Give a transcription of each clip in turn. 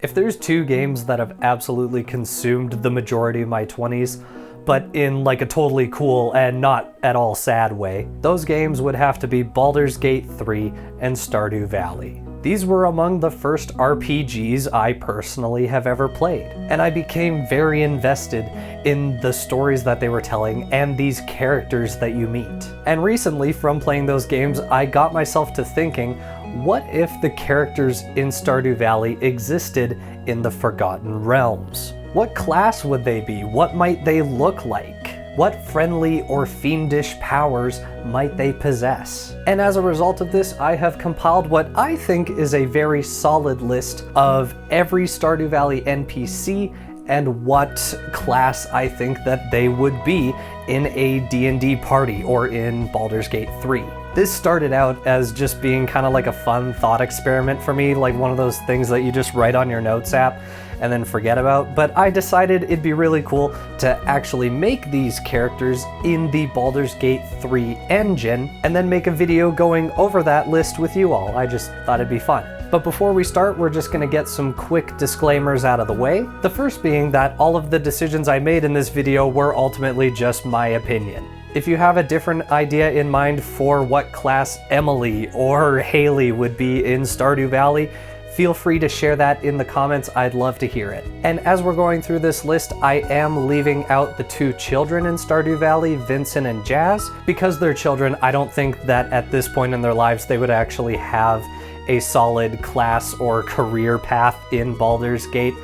If there's two games that have absolutely consumed the majority of my 20s, but in like a totally cool and not at all sad way, those games would have to be Baldur's Gate 3 and Stardew Valley. These were among the first RPGs I personally have ever played, and I became very invested in the stories that they were telling and these characters that you meet. And recently, from playing those games, I got myself to thinking, what if the characters in Stardew Valley existed in the Forgotten Realms? What class would they be? What might they look like? What friendly or fiendish powers might they possess? And as a result of this, I have compiled what I think is a very solid list of every Stardew Valley NPC and what class I think that they would be in a D&D party or in Baldur's Gate 3. This started out as just being kind of like a fun thought experiment for me, like one of those things that you just write on your notes app and then forget about, but I decided it'd be really cool to actually make these characters in the Baldur's Gate 3 engine and then make a video going over that list with you all. I just thought it'd be fun. But before we start, we're just gonna get some quick disclaimers out of the way. The first being that all of the decisions I made in this video were ultimately just my opinion. If you have a different idea in mind for what class Emily or Haley would be in Stardew Valley, feel free to share that in the comments. I'd love to hear it. And as we're going through this list, I am leaving out the two children in Stardew Valley, Vincent and Jazz. Because they're children, I don't think that at this point in their lives they would actually have a solid class or career path in Baldur's Gate,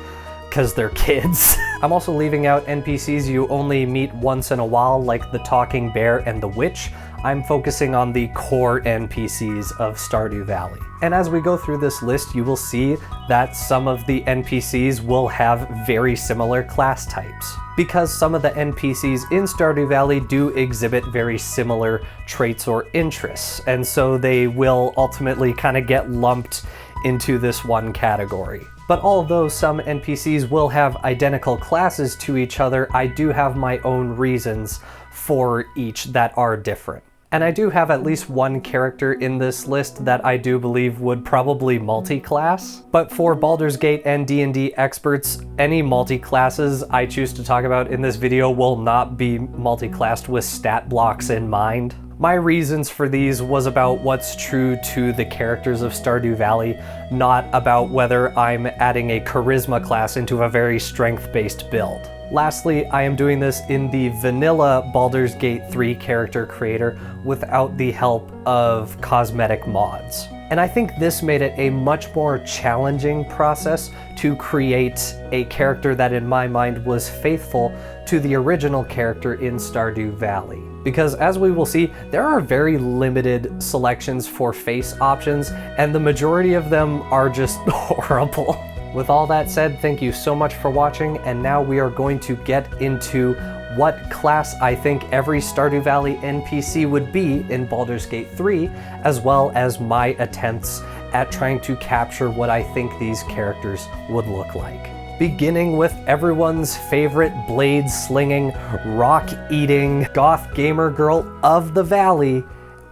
because they're kids. I'm also leaving out NPCs you only meet once in a while, like the talking bear and the witch. I'm focusing on the core NPCs of Stardew Valley. And as we go through this list, you will see that some of the NPCs will have very similar class types, because some of the NPCs in Stardew Valley do exhibit very similar traits or interests, and so they will ultimately kind of get lumped into this one category. But although some NPCs will have identical classes to each other, I do have my own reasons for each that are different. And I do have at least one character in this list that I do believe would probably multi-class. But for Baldur's Gate and D&D experts, any multi-classes I choose to talk about in this video will not be multi-classed with stat blocks in mind. My reasons for these was about what's true to the characters of Stardew Valley, not about whether I'm adding a charisma class into a very strength-based build. Lastly, I am doing this in the vanilla Baldur's Gate 3 character creator without the help of cosmetic mods. And I think this made it a much more challenging process to create a character that in my mind was faithful to the original character in Stardew Valley. Because as we will see, there are very limited selections for face options, and the majority of them are just horrible. With all that said, thank you so much for watching, and now we are going to get into what class I think every Stardew Valley NPC would be in Baldur's Gate 3, as well as my attempts at trying to capture what I think these characters would look like. Beginning with everyone's favorite blade-slinging, rock-eating, goth gamer girl of the valley,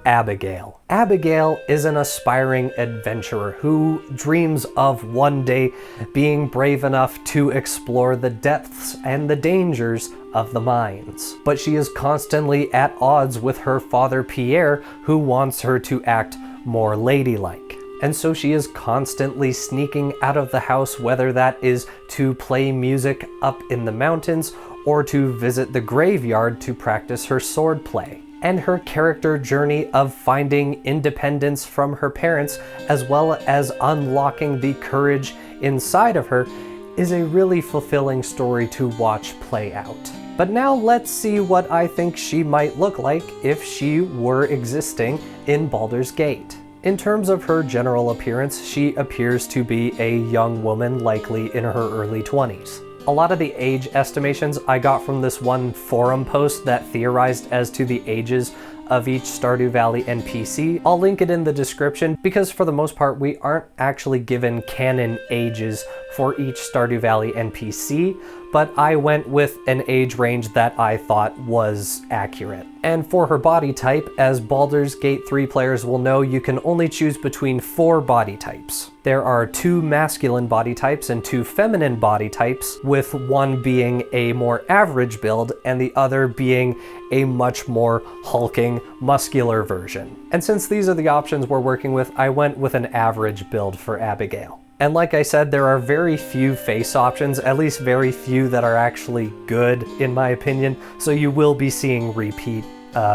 Abigail. Abigail is an aspiring adventurer who dreams of one day being brave enough to explore the depths and the dangers of the mines. But she is constantly at odds with her father Pierre, who wants her to act more ladylike. And so she is constantly sneaking out of the house, whether that is to play music up in the mountains or to visit the graveyard to practice her sword play. And her character journey of finding independence from her parents, as well as unlocking the courage inside of her, is a really fulfilling story to watch play out. But now let's see what I think she might look like if she were existing in Baldur's Gate. In terms of her general appearance, she appears to be a young woman, likely in her early 20s. A lot of the age estimations I got from this one forum post that theorized as to the ages of each Stardew Valley NPC. I'll link it in the description because for the most part we aren't actually given canon ages for each Stardew Valley NPC, but I went with an age range that I thought was accurate. And for her body type, as Baldur's Gate 3 players will know, you can only choose between 4 body types. There are 2 masculine body types and 2 feminine body types, with one being a more average build and the other being a much more hulking, muscular version. And since these are the options we're working with, I went with an average build for Abigail. And like I said, there are very few face options, at least very few that are actually good, in my opinion, so you will be seeing repeat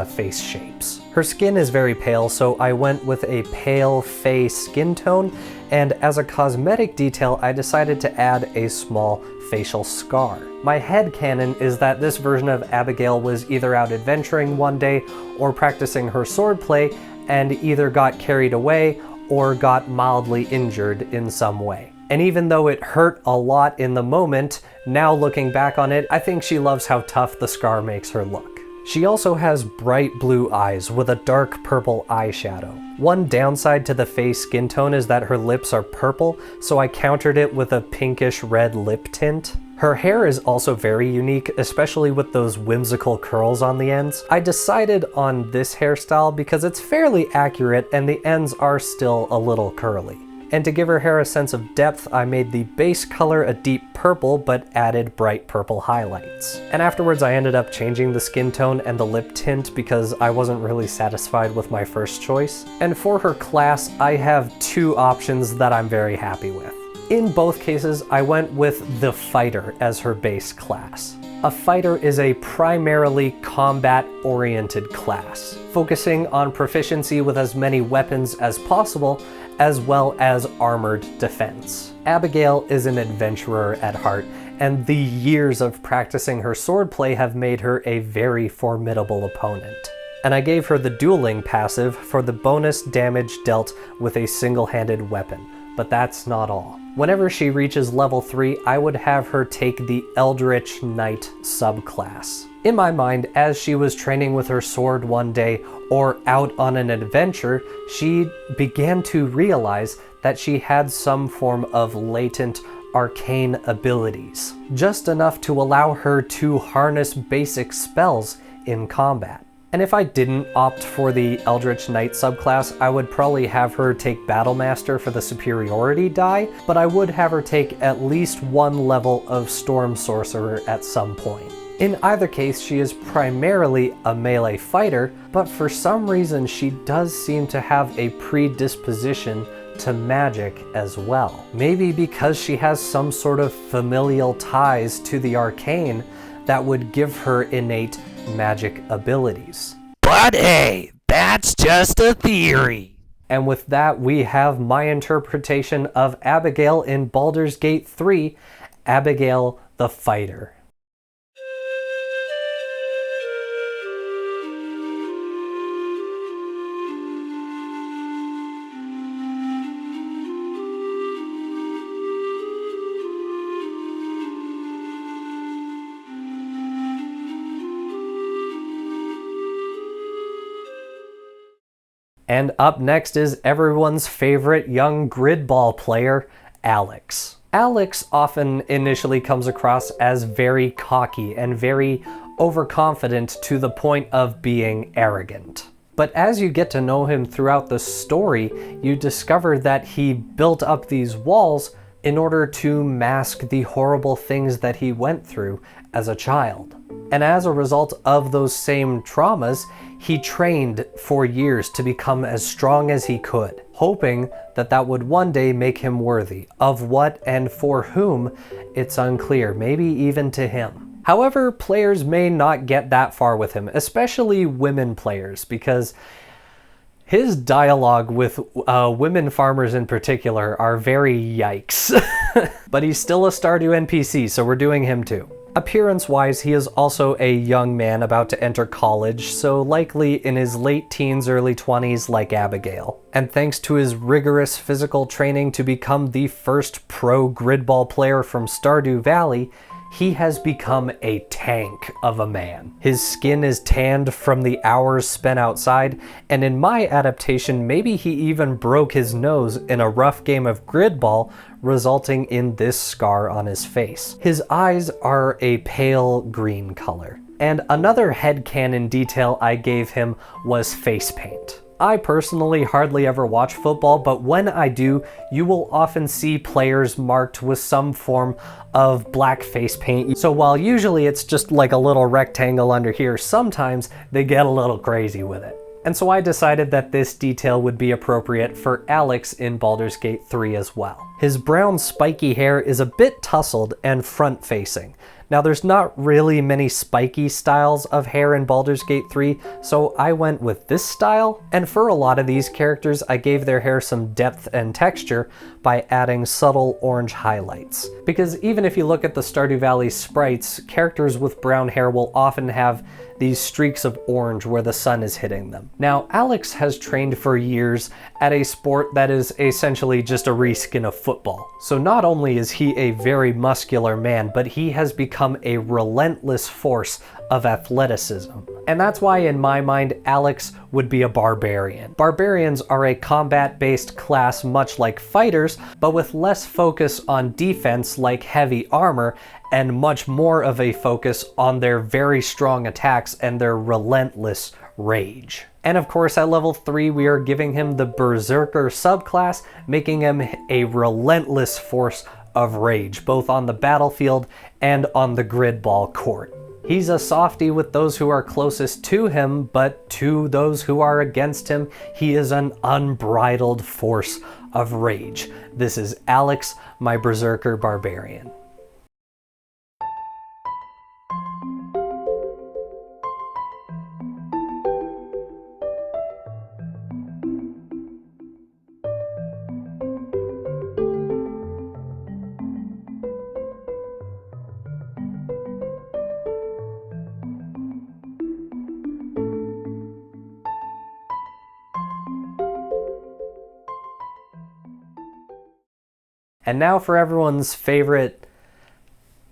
face shapes. Her skin is very pale, so I went with a pale fae skin tone, and as a cosmetic detail, I decided to add a small facial scar. My headcanon is that this version of Abigail was either out adventuring one day or practicing her swordplay and either got carried away or got mildly injured in some way. And even though it hurt a lot in the moment, now looking back on it, I think she loves how tough the scar makes her look. She also has bright blue eyes with a dark purple eyeshadow. One downside to the face skin tone is that her lips are purple, so I countered it with a pinkish red lip tint. Her hair is also very unique, especially with those whimsical curls on the ends. I decided on this hairstyle because it's fairly accurate and the ends are still a little curly. And to give her hair a sense of depth, I made the base color a deep purple but added bright purple highlights. And afterwards I ended up changing the skin tone and the lip tint because I wasn't really satisfied with my first choice. And for her class, I have 2 options that I'm very happy with. In both cases, I went with the fighter as her base class. A fighter is a primarily combat-oriented class, focusing on proficiency with as many weapons as possible, as well as armored defense. Abigail is an adventurer at heart, and the years of practicing her swordplay have made her a very formidable opponent. And I gave her the dueling passive for the bonus damage dealt with a single-handed weapon, but that's not all. Whenever she reaches level 3, I would have her take the Eldritch Knight subclass. In my mind, as she was training with her sword one day or out on an adventure, she began to realize that she had some form of latent arcane abilities, just enough to allow her to harness basic spells in combat. And if I didn't opt for the Eldritch Knight subclass, I would probably have her take Battlemaster for the superiority die, but I would have her take at least 1 level of Storm Sorcerer at some point. In either case, she is primarily a melee fighter, but for some reason she does seem to have a predisposition to magic as well. Maybe because she has some sort of familial ties to the arcane that would give her innate magic abilities. But hey, that's just a theory. And with that, we have my interpretation of Abigail in Baldur's Gate 3, Abigail the Fighter. And up next is everyone's favorite young gridball player, Alex. Alex often initially comes across as very cocky and very overconfident to the point of being arrogant. But as you get to know him throughout the story, you discover that he built up these walls in order to mask the horrible things that he went through as a child. And as a result of those same traumas, he trained for years to become as strong as he could, hoping that that would one day make him worthy. Of what and for whom, it's unclear, maybe even to him. However, players may not get that far with him, especially women players, because his dialogue with women farmers in particular are very yikes. But he's still a Stardew NPC, so we're doing him too. Appearance-wise, he is also a young man about to enter college, so likely in his late teens, early 20s like Abigail. And thanks to his rigorous physical training to become the first pro gridball player from Stardew Valley, he has become a tank of a man. His skin is tanned from the hours spent outside, and in my adaptation, maybe he even broke his nose in a rough game of gridball, resulting in this scar on his face. His eyes are a pale green color. And another headcanon detail I gave him was face paint. I personally hardly ever watch football, but when I do, you will often see players marked with some form of black face paint. So while usually it's just like a little rectangle under here, sometimes they get a little crazy with it. And so I decided that this detail would be appropriate for Alex in Baldur's Gate 3 as well. His brown spiky hair is a bit tousled and front-facing. Now there's not really many spiky styles of hair in Baldur's Gate 3, so I went with this style. And for a lot of these characters, I gave their hair some depth and texture by adding subtle orange highlights. Because even if you look at the Stardew Valley sprites, characters with brown hair will often have these streaks of orange where the sun is hitting them. Now, Alex has trained for years at a sport that is essentially just a reskin of football. So not only is he a very muscular man, but he has become a relentless force of athleticism. And that's why in my mind, Alex would be a barbarian. Barbarians are a combat-based class much like fighters, but with less focus on defense like heavy armor, and much more of a focus on their very strong attacks and their relentless rage. And of course at level 3 we are giving him the Berserker subclass, making him a relentless force of rage, both on the battlefield and on the gridball court. He's a softie with those who are closest to him, but to those who are against him, he is an unbridled force of rage. This is Alex, my Berserker barbarian. And now for everyone's favorite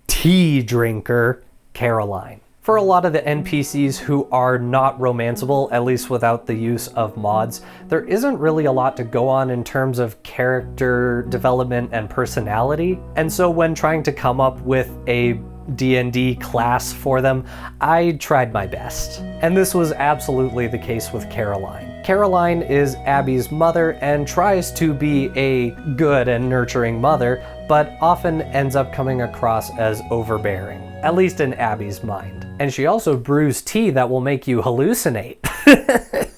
tea drinker, Caroline. For a lot of the NPCs who are not romanceable, at least without the use of mods, there isn't really a lot to go on in terms of character development and personality. And so when trying to come up with a D&D class for them, I tried my best. And this was absolutely the case with Caroline. Caroline is Abby's mother and tries to be a good and nurturing mother, but often ends up coming across as overbearing, at least in Abby's mind. And she also brews tea that will make you hallucinate.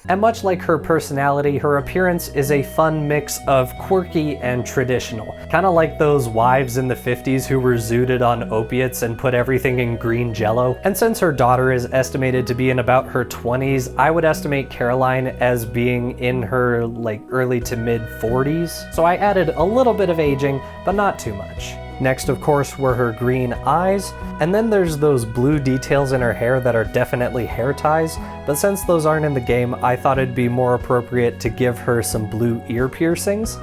And much like her personality, her appearance is a fun mix of quirky and traditional. Kind of like those wives in the 50s who were zooted on opiates and put everything in green jello. And since her daughter is estimated to be in about her 20s, I would estimate Caroline as being in her early to mid 40s. So I added a little bit of aging, but not too much. Next, of course, were her green eyes, and then there's those blue details in her hair that are definitely hair ties, but since those aren't in the game, I thought it'd be more appropriate to give her some blue ear piercings.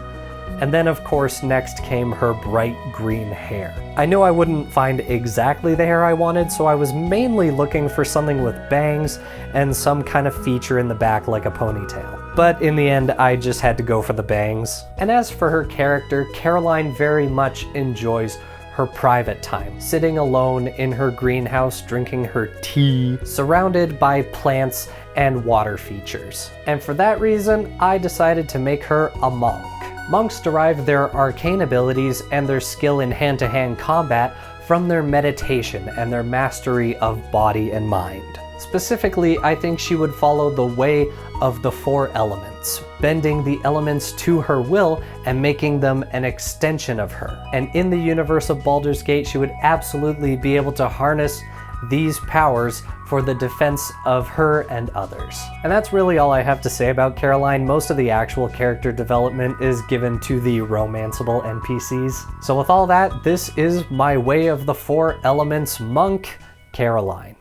And then, of course, next came her bright green hair. I knew I wouldn't find exactly the hair I wanted, so I was mainly looking for something with bangs and some kind of feature in the back like a ponytail. But in the end, I just had to go for the bangs. And as for her character, Caroline very much enjoys her private time, sitting alone in her greenhouse drinking her tea, surrounded by plants and water features. And for that reason, I decided to make her a monk. Monks derive their arcane abilities and their skill in hand-to-hand combat from their meditation and their mastery of body and mind. Specifically, I think she would follow the way of the 4 elements, bending the elements to her will and making them an extension of her. And in the universe of Baldur's Gate, she would absolutely be able to harness these powers for the defense of her and others. And that's really all I have to say about Caroline. Most of the actual character development is given to the romanceable NPCs. So with all that, this is my Way of the 4 Elements monk, Caroline.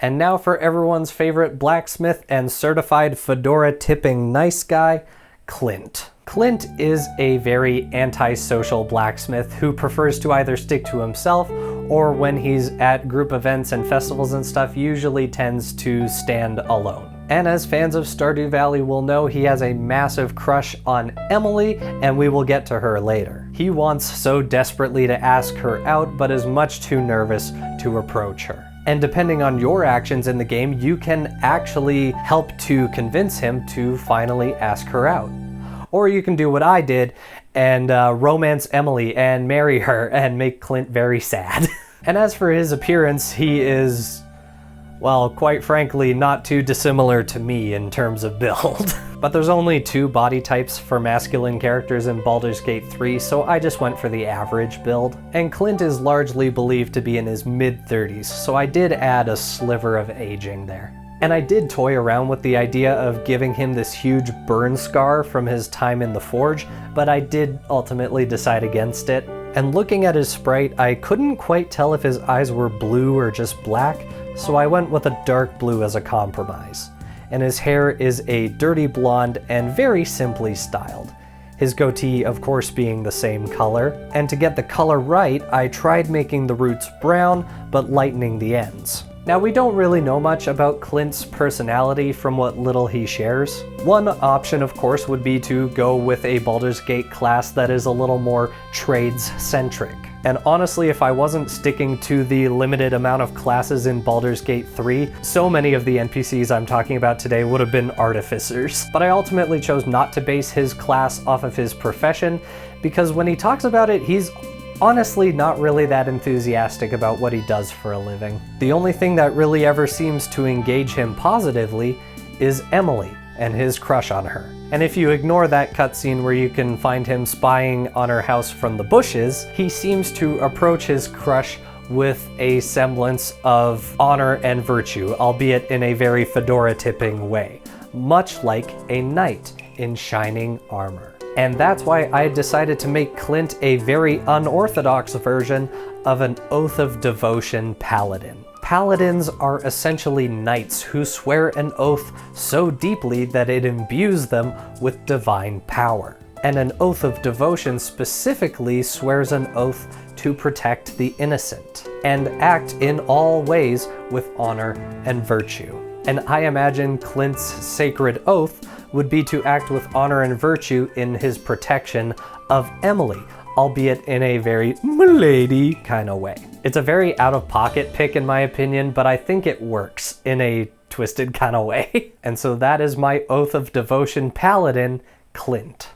And now for everyone's favorite blacksmith and certified fedora tipping nice guy, Clint. Clint is a very antisocial blacksmith who prefers to either stick to himself or when he's at group events and festivals and stuff usually tends to stand alone. And as fans of Stardew Valley will know, he has a massive crush on Emily, and we will get to her later. He wants so desperately to ask her out, but is much too nervous to approach her. And depending on your actions in the game, you can actually help to convince him to finally ask her out. Or you can do what I did and romance Emily and marry her and make Clint very sad. And as for his appearance, he is, well, quite frankly, not too dissimilar to me in terms of build. But there's only 2 body types for masculine characters in Baldur's Gate 3, so I just went for the average build. And Clint is largely believed to be in his mid-30s, so I did add a sliver of aging there. And I did toy around with the idea of giving him this huge burn scar from his time in the forge, but I did ultimately decide against it. And looking at his sprite, I couldn't quite tell if his eyes were blue or just black, so I went with a dark blue as a compromise. And his hair is a dirty blonde and very simply styled. His goatee, of course, being the same color. And to get the color right, I tried making the roots brown, but lightening the ends. Now, we don't really know much about Clint's personality from what little he shares. One option, of course, would be to go with a Baldur's Gate class that is a little more trades-centric. And honestly, if I wasn't sticking to the limited amount of classes in Baldur's Gate 3, so many of the NPCs I'm talking about today would have been artificers. But I ultimately chose not to base his class off of his profession, because when he talks about it, he's honestly not really that enthusiastic about what he does for a living. The only thing that really ever seems to engage him positively is Emily and his crush on her. And if you ignore that cutscene where you can find him spying on her house from the bushes, he seems to approach his crush with a semblance of honor and virtue, albeit in a very fedora-tipping way, much like a knight in shining armor. And that's why I decided to make Clint a very unorthodox version of an Oath of Devotion paladin. Paladins are essentially knights who swear an oath so deeply that it imbues them with divine power. And an Oath of Devotion specifically swears an oath to protect the innocent and act in all ways with honor and virtue. And I imagine Clint's sacred oath would be to act with honor and virtue in his protection of Emily, albeit in a very milady kind of way. It's a very out-of-pocket pick in my opinion, but I think it works in a twisted kind of way. And so that is my Oath of Devotion paladin, Clint.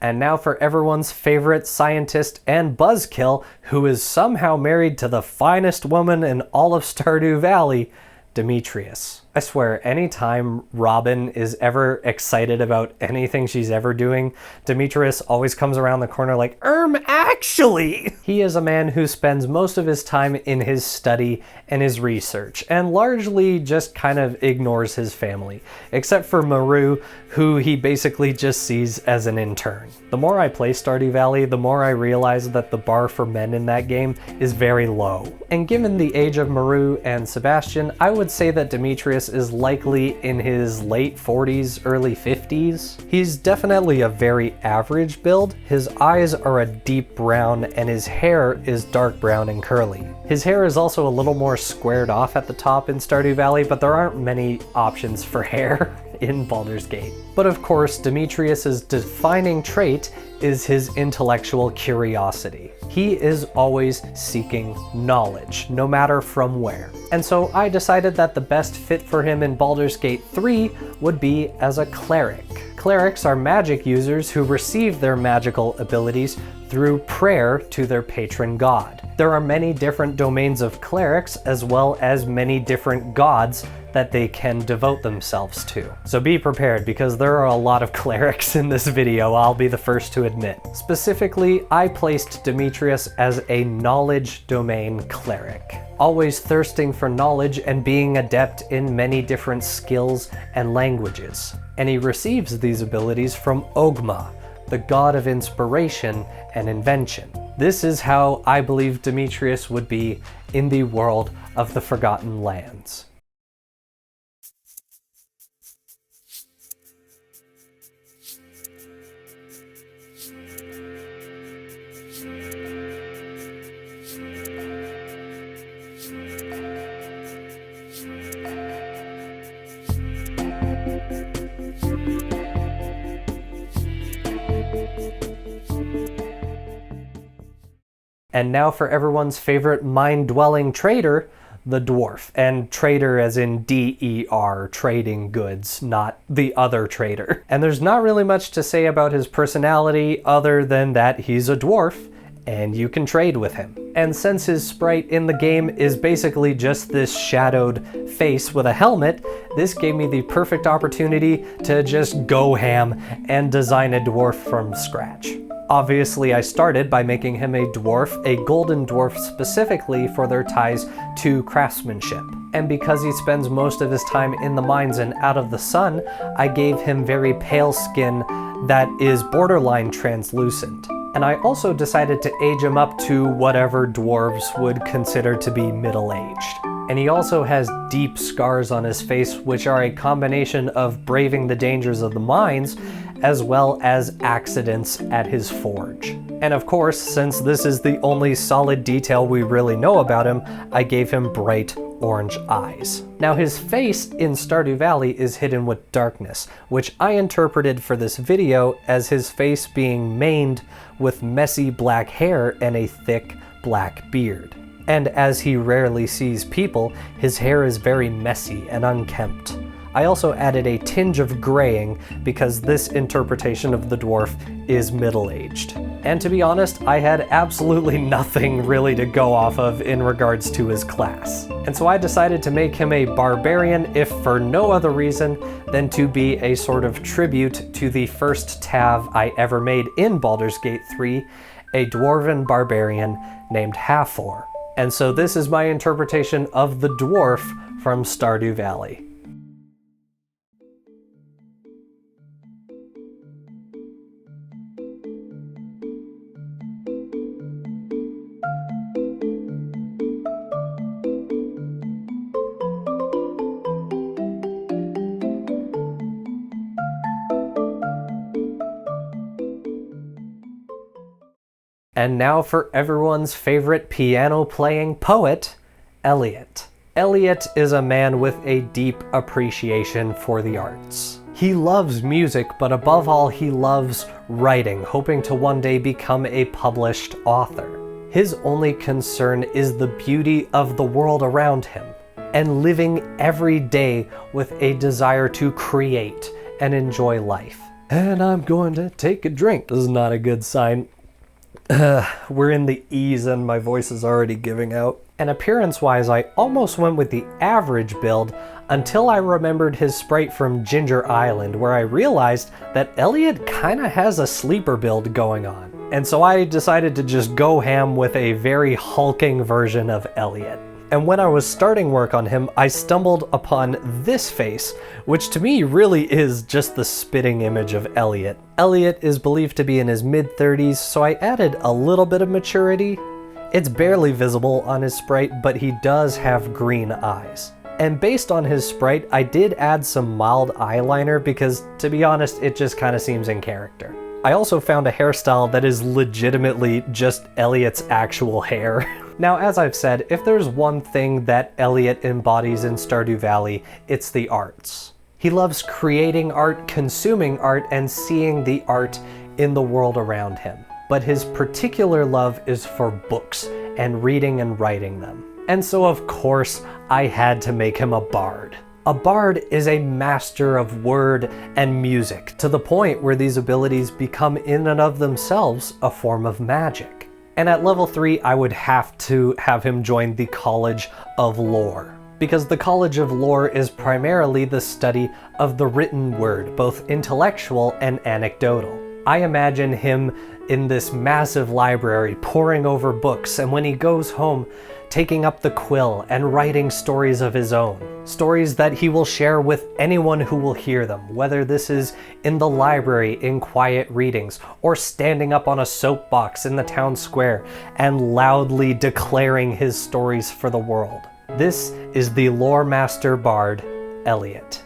And now for everyone's favorite scientist and buzzkill, who is somehow married to the finest woman in all of Stardew Valley, Demetrius. I swear, anytime Robin is ever excited about anything she's ever doing, Demetrius always comes around the corner like, actually! He is a man who spends most of his time in his study and his research, and largely just kind of ignores his family, except for Maru, who he basically just sees as an intern. The more I play Stardew Valley, the more I realize that the bar for men in that game is very low. And given the age of Maru and Sebastian, I would say that Demetrius is likely in his late 40s, early 50s. He's definitely a very average build. His eyes are a deep brown and his hair is dark brown and curly. His hair is also a little more squared off at the top in Stardew Valley, but there aren't many options for hair in Baldur's Gate. But of course, Demetrius's defining trait is his intellectual curiosity. He is always seeking knowledge, no matter from where. And so I decided that the best fit for him in Baldur's Gate 3 would be as a cleric. Clerics are magic users who receive their magical abilities through prayer to their patron god. There are many different domains of clerics, as well as many different gods that they can devote themselves to. So be prepared, because there are a lot of clerics in this video, I'll be the first to admit. Specifically, I placed Demetrius as a knowledge domain cleric, always thirsting for knowledge and being adept in many different skills and languages. And he receives these abilities from Ogma, the god of inspiration and invention. This is how I believe Demetrius would be in the world of the Forgotten Lands. And now for everyone's favorite mind-dwelling trader, the dwarf. And trader as in D-E-R, trading goods, not the other trader. And there's not really much to say about his personality other than that he's a dwarf, and you can trade with him. And since his sprite in the game is basically just this shadowed face with a helmet, this gave me the perfect opportunity to just go ham and design a dwarf from scratch. Obviously, I started by making him a dwarf, a golden dwarf specifically for their ties to craftsmanship. And because he spends most of his time in the mines and out of the sun, I gave him very pale skin that is borderline translucent. And I also decided to age him up to whatever dwarves would consider to be middle-aged. And he also has deep scars on his face, which are a combination of braving the dangers of the mines, as well as accidents at his forge. And of course, since this is the only solid detail we really know about him, I gave him bright orange eyes. Now his face in Stardew Valley is hidden with darkness, which I interpreted for this video as his face being maned with messy black hair and a thick black beard. And as he rarely sees people, his hair is very messy and unkempt. I also added a tinge of graying because this interpretation of the dwarf is middle-aged. And to be honest, I had absolutely nothing really to go off of in regards to his class. And so I decided to make him a barbarian, if for no other reason than to be a sort of tribute to the first Tav I ever made in Baldur's Gate 3, a dwarven barbarian named Hathor. And so this is my interpretation of the dwarf from Stardew Valley. And now for everyone's favorite piano-playing poet, Elliot. Elliot is a man with a deep appreciation for the arts. He loves music, but above all, he loves writing, hoping to one day become a published author. His only concern is the beauty of the world around him, and living every day with a desire to create and enjoy life. And I'm going to take a drink. This is not a good sign. We're in the E's and my voice is already giving out. And appearance-wise, I almost went with the average build until I remembered his sprite from Ginger Island, where I realized that Elliot kinda has a sleeper build going on. And so I decided to just go ham with a very hulking version of Elliot. And when I was starting work on him, I stumbled upon this face, which to me really is just the spitting image of Elliot. Elliot is believed to be in his mid-30s, so I added a little bit of maturity. It's barely visible on his sprite, but he does have green eyes. And based on his sprite, I did add some mild eyeliner because, to be honest, it just kind of seems in character. I also found a hairstyle that is legitimately just Elliot's actual hair. Now, as I've said, if there's one thing that Elliot embodies in Stardew Valley, it's the arts. He loves creating art, consuming art, and seeing the art in the world around him. But his particular love is for books and reading and writing them. And so, of course, I had to make him a bard. A bard is a master of word and music, to the point where these abilities become in and of themselves a form of magic. And at level 3, I would have to have him join the College of Lore, because the College of Lore is primarily the study of the written word, both intellectual and anecdotal. I imagine him in this massive library poring over books, and when he goes home, taking up the quill and writing stories of his own. Stories that he will share with anyone who will hear them, whether this is in the library in quiet readings, or standing up on a soapbox in the town square and loudly declaring his stories for the world. This is the Lore Master Bard, Elliot.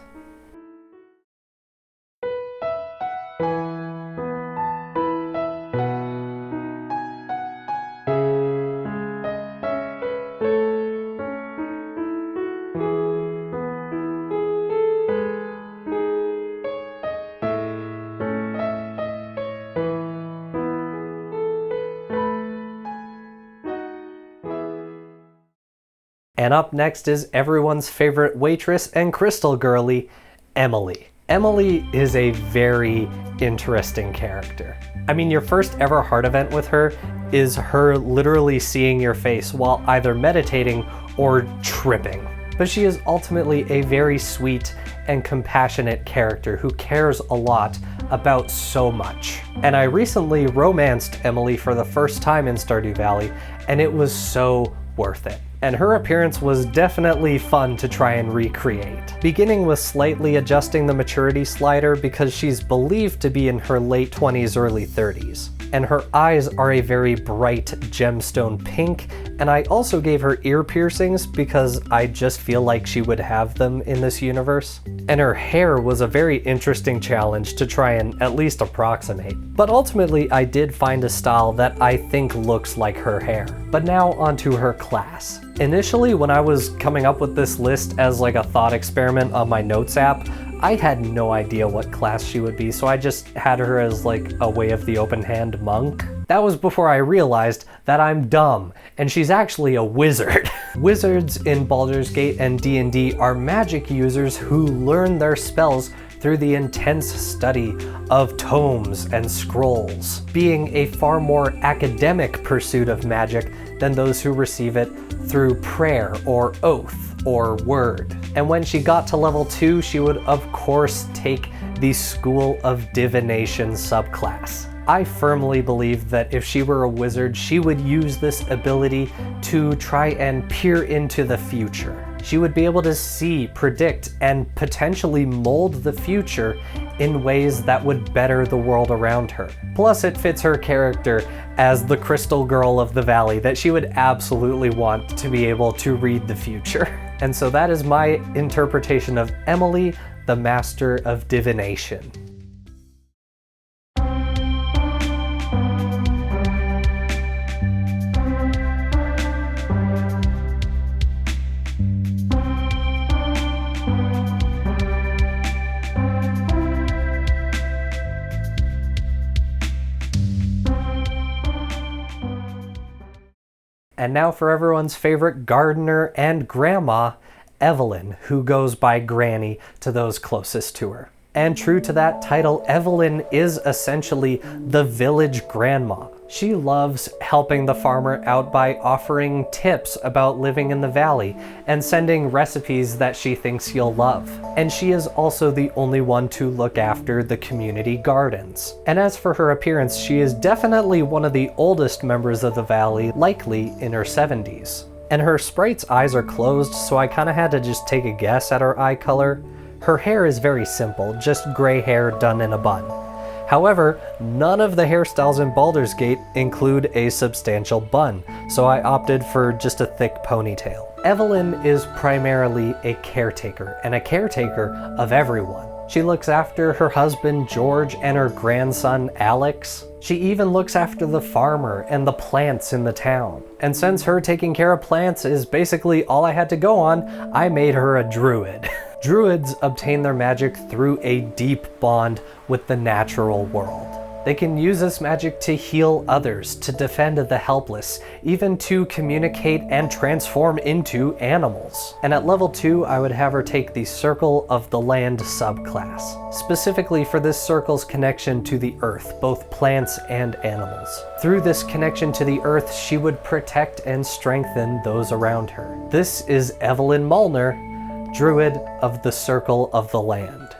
And up next is everyone's favorite waitress and crystal girly, Emily. Emily is a very interesting character. I mean, your first ever heart event with her is her literally seeing your face while either meditating or tripping. But she is ultimately a very sweet and compassionate character who cares a lot about so much. And I recently romanced Emily for the first time in Stardew Valley, and it was so worth it. And her appearance was definitely fun to try and recreate. Beginning with slightly adjusting the maturity slider because she's believed to be in her late 20s, early 30s. And her eyes are a very bright gemstone pink, and I also gave her ear piercings because I just feel like she would have them in this universe. And her hair was a very interesting challenge to try and at least approximate. But ultimately I did find a style that I think looks like her hair. But now onto her class. Initially, when I was coming up with this list as like a thought experiment on my notes app, I had no idea what class she would be, so I just had her as like a Way of the Open Hand monk. That was before I realized that I'm dumb, and she's actually a wizard. Wizards in Baldur's Gate and D&D are magic users who learn their spells through the intense study of tomes and scrolls, being a far more academic pursuit of magic than those who receive it through prayer or oath or word. And when she got to level 2, she would of course take the School of Divination subclass. I firmly believe that if she were a wizard, she would use this ability to try and peer into the future. She would be able to see, predict, and potentially mold the future in ways that would better the world around her. Plus, it fits her character as the crystal girl of the valley that she would absolutely want to be able to read the future. And so that is my interpretation of Emily, the Master of Divination. And now for everyone's favorite gardener and grandma, Evelyn, who goes by Granny to those closest to her. And true to that title, Evelyn is essentially the village grandma. She loves helping the farmer out by offering tips about living in the valley and sending recipes that she thinks he'll love. And she is also the only one to look after the community gardens. And as for her appearance, she is definitely one of the oldest members of the valley, likely in her 70s. And her sprite's eyes are closed, so I kinda had to just take a guess at her eye color. Her hair is very simple, just gray hair done in a bun. However, none of the hairstyles in Baldur's Gate include a substantial bun, so I opted for just a thick ponytail. Evelyn is primarily a caretaker, and a caretaker of everyone. She looks after her husband George and her grandson Alex. She even looks after the farmer and the plants in the town. And since her taking care of plants is basically all I had to go on, I made her a druid. Druids obtain their magic through a deep bond with the natural world. They can use this magic to heal others, to defend the helpless, even to communicate and transform into animals. And at level 2, I would have her take the Circle of the Land subclass, specifically for this circle's connection to the earth, both plants and animals. Through this connection to the earth, she would protect and strengthen those around her. This is Evelyn Molnar, Druid of the Circle of the Land.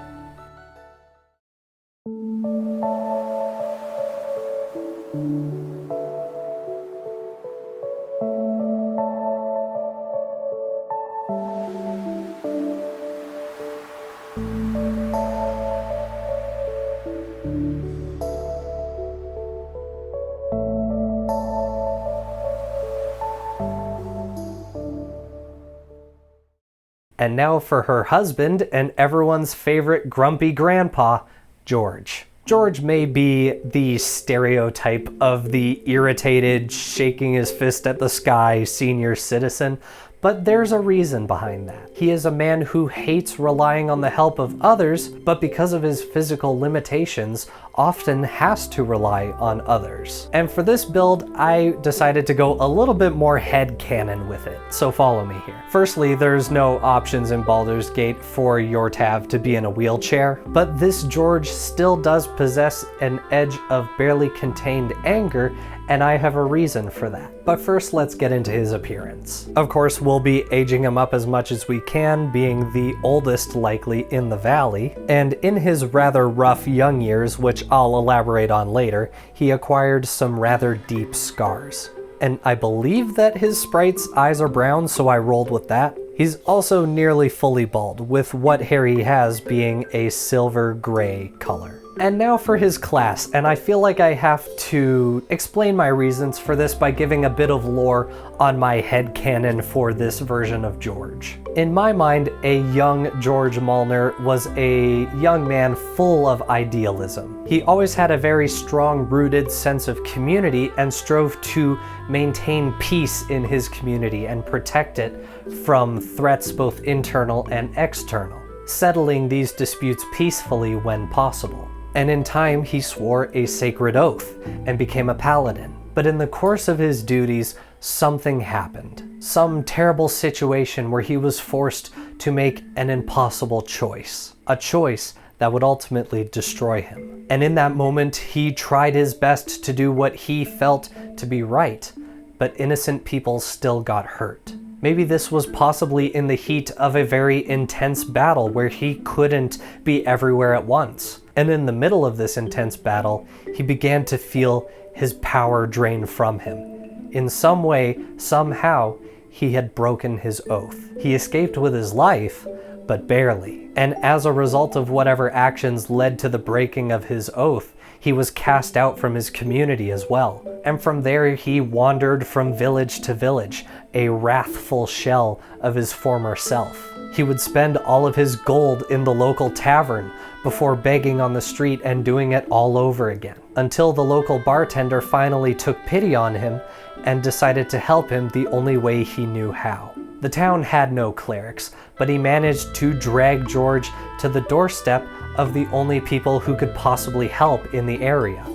And now for her husband and everyone's favorite grumpy grandpa, George. George may be the stereotype of the irritated, shaking his fist at the sky senior citizen, but there's a reason behind that. He is a man who hates relying on the help of others, but because of his physical limitations, often has to rely on others. And for this build, I decided to go a little bit more headcanon with it, so follow me here. Firstly, there's no options in Baldur's Gate for your Tav to be in a wheelchair, but this George still does possess an edge of barely contained anger, and I have a reason for that. But first, let's get into his appearance. Of course, we'll be aging him up as much as we can, being the oldest likely in the valley, and in his rather rough young years, which I'll elaborate on later, he acquired some rather deep scars. And I believe that his sprite's eyes are brown, so I rolled with that. He's also nearly fully bald, with what hair he has being a silver gray color. And now for his class, and I feel like I have to explain my reasons for this by giving a bit of lore on my headcanon for this version of George. In my mind, a young George Molnar was a young man full of idealism. He always had a very strong-rooted sense of community and strove to maintain peace in his community and protect it from threats both internal and external, settling these disputes peacefully when possible. And in time, he swore a sacred oath and became a paladin. But in the course of his duties, something happened. Some terrible situation where he was forced to make an impossible choice. A choice that would ultimately destroy him. And in that moment, he tried his best to do what he felt to be right, but innocent people still got hurt. Maybe this was possibly in the heat of a very intense battle where he couldn't be everywhere at once. And in the middle of this intense battle, he began to feel his power drain from him. In some way, somehow, he had broken his oath. He escaped with his life, but barely. And as a result of whatever actions led to the breaking of his oath, he was cast out from his community as well. And from there, he wandered from village to village, a wrathful shell of his former self. He would spend all of his gold in the local tavern before begging on the street and doing it all over again, until the local bartender finally took pity on him and decided to help him the only way he knew how. The town had no clerics, but he managed to drag George to the doorstep of the only people who could possibly help in the area,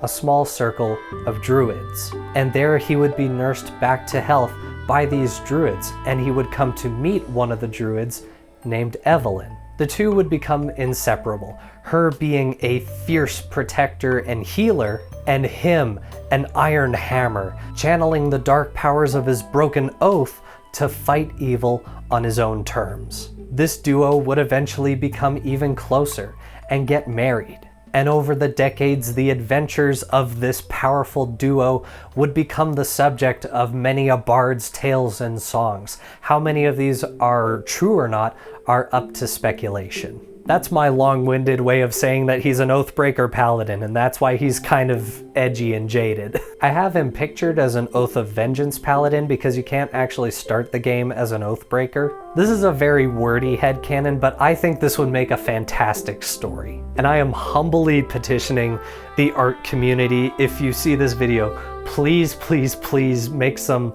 a small circle of druids. And there he would be nursed back to health by these druids, and he would come to meet one of the druids named Evelyn. The two would become inseparable, her being a fierce protector and healer, and him an iron hammer, channeling the dark powers of his broken oath to fight evil on his own terms. This duo would eventually become even closer and get married. And over the decades, the adventures of this powerful duo would become the subject of many a bard's tales and songs. How many of these are true or not are up to speculation. That's my long-winded way of saying that he's an Oathbreaker paladin, and that's why he's kind of edgy and jaded. I have him pictured as an Oath of Vengeance paladin because you can't actually start the game as an Oathbreaker. This is a very wordy headcanon, but I think this would make a fantastic story. And I am humbly petitioning the art community, if you see this video, please, please, please make some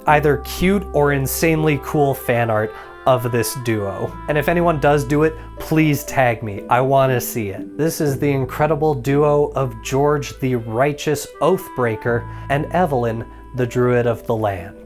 either cute or insanely cool fan art of this duo. And if anyone does do it, please tag me. I want to see it. This is the incredible duo of George the Righteous Oathbreaker and Evelyn the Druid of the Land.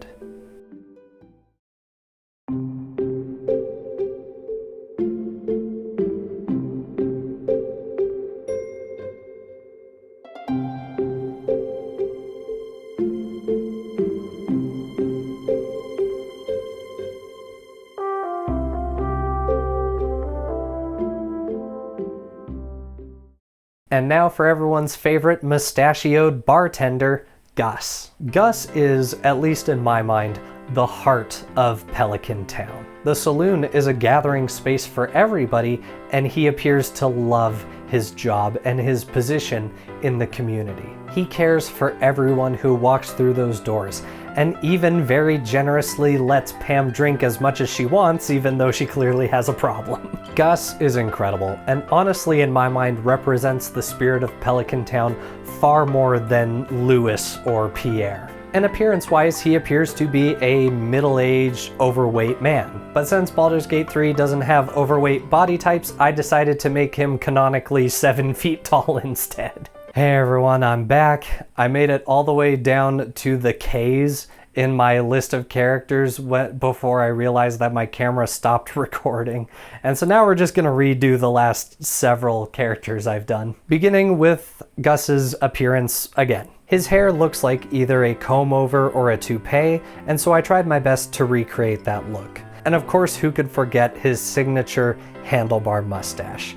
And now for everyone's favorite mustachioed bartender, Gus. Gus is, at least in my mind, the heart of Pelican Town. The saloon is a gathering space for everybody, and he appears to love his job and his position in the community. He cares for everyone who walks through those doors, and even very generously lets Pam drink as much as she wants, even though she clearly has a problem. Gus is incredible, and honestly in my mind represents the spirit of Pelican Town far more than Louis or Pierre. And appearance-wise, he appears to be a middle-aged, overweight man. But since Baldur's Gate 3 doesn't have overweight body types, I decided to make him canonically 7 feet tall instead. Hey everyone, I'm back. I made it all the way down to the K's in my list of characters before I realized that my camera stopped recording. And so now we're just gonna redo the last several characters I've done. Beginning with Gus's appearance again. His hair looks like either a comb over or a toupee, and so I tried my best to recreate that look. And of course, who could forget his signature handlebar mustache.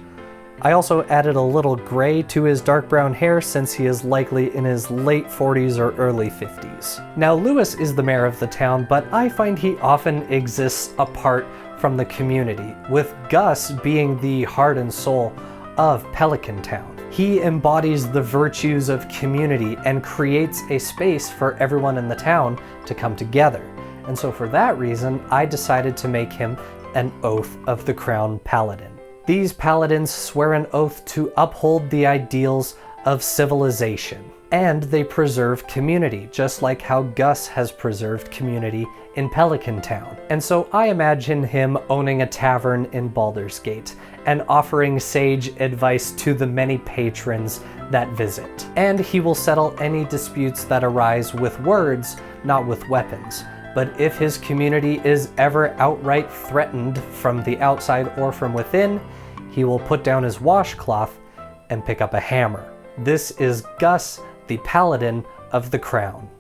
I also added a little gray to his dark brown hair since he is likely in his late 40s or early 50s. Now Louis is the mayor of the town, but I find he often exists apart from the community, with Gus being the heart and soul of Pelican Town. He embodies the virtues of community and creates a space for everyone in the town to come together. And so for that reason, I decided to make him an Oath of the Crown Paladin. These paladins swear an oath to uphold the ideals of civilization, and they preserve community, just like how Gus has preserved community in Pelican Town. And so I imagine him owning a tavern in Baldur's Gate and offering sage advice to the many patrons that visit. And he will settle any disputes that arise with words, not with weapons. But if his community is ever outright threatened from the outside or from within, he will put down his washcloth and pick up a hammer. This is Gus, the Paladin of the Crown.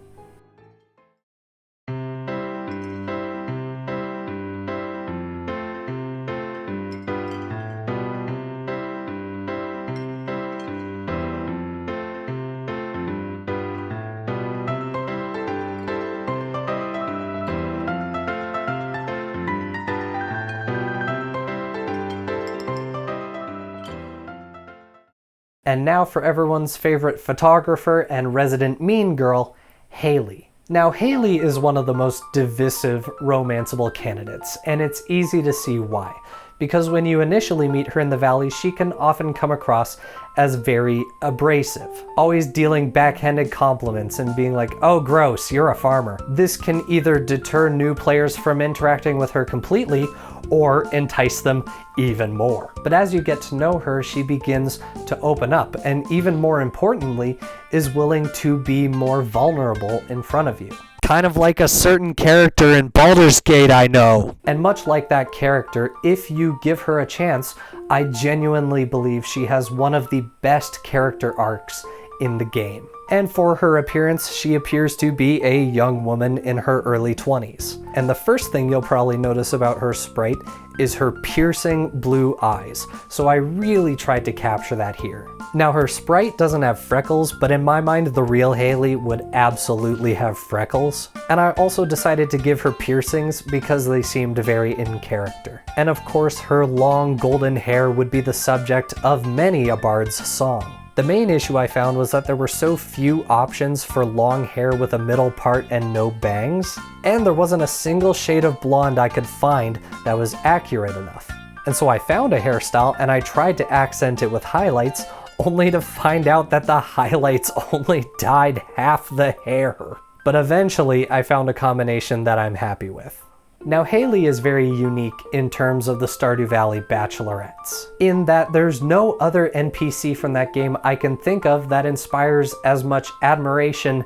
And now for everyone's favorite photographer and resident mean girl, Haley. Now Haley is one of the most divisive romanceable candidates, and it's easy to see why. Because when you initially meet her in the valley, she can often come across as very abrasive, always dealing backhanded compliments and being like, "Oh gross, you're a farmer." This can either deter new players from interacting with her completely, or entice them even more. But as you get to know her, she begins to open up, and even more importantly, is willing to be more vulnerable in front of you. Kind of like a certain character in Baldur's Gate I know. And much like that character, if you give her a chance, I genuinely believe she has one of the best character arcs in the game. And for her appearance, she appears to be a young woman in her early 20s. And the first thing you'll probably notice about her sprite is her piercing blue eyes, so I really tried to capture that here. Now her sprite doesn't have freckles, but in my mind the real Haley would absolutely have freckles. And I also decided to give her piercings because they seemed very in character. And of course her long golden hair would be the subject of many a bard's song. The main issue I found was that there were so few options for long hair with a middle part and no bangs, and there wasn't a single shade of blonde I could find that was accurate enough. And so I found a hairstyle and I tried to accent it with highlights, only to find out that the highlights only dyed half the hair. But eventually I found a combination that I'm happy with. Now, Haley is very unique in terms of the Stardew Valley bachelorettes, in that there's no other NPC from that game I can think of that inspires as much admiration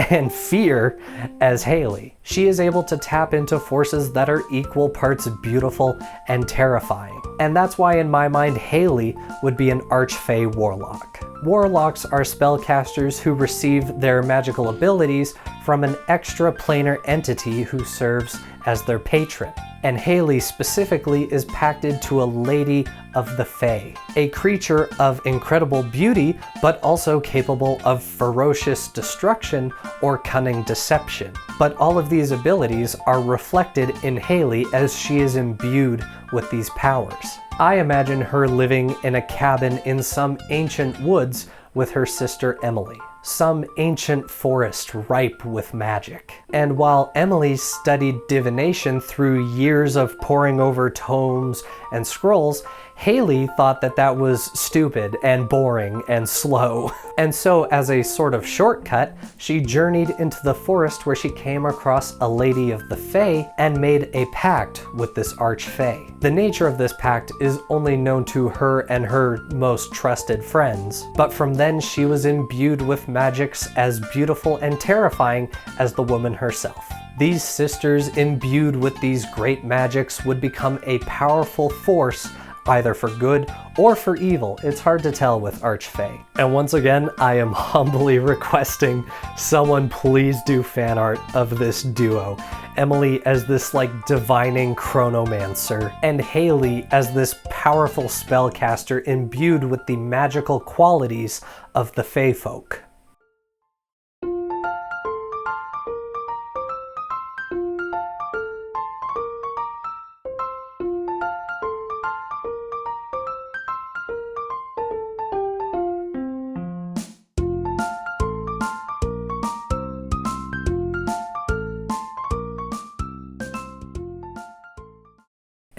and fear as Haley. She is able to tap into forces that are equal parts beautiful and terrifying. And that's why in my mind, Haley would be an Archfey Warlock. Warlocks are spellcasters who receive their magical abilities from an extra-planar entity who serves as their patron. And Haley specifically is pacted to a Lady of the Fae, a creature of incredible beauty, but also capable of ferocious destruction or cunning deception. But all of these abilities are reflected in Haley as she is imbued with these powers. I imagine her living in a cabin in some ancient woods with her sister Emily. Some ancient forest ripe with magic. And while Emily studied divination through years of poring over tomes and scrolls, Haley thought that that was stupid and boring and slow. And so, as a sort of shortcut, she journeyed into the forest where she came across a Lady of the Fae and made a pact with this Archfey. The nature of this pact is only known to her and her most trusted friends, but from then she was imbued with magics as beautiful and terrifying as the woman herself. These sisters imbued with these great magics would become a powerful force either for good or for evil. It's hard to tell with Archfey. And once again, I am humbly requesting someone please do fan art of this duo. Emily as this divining chronomancer, and Haley as this powerful spellcaster imbued with the magical qualities of the Fae folk.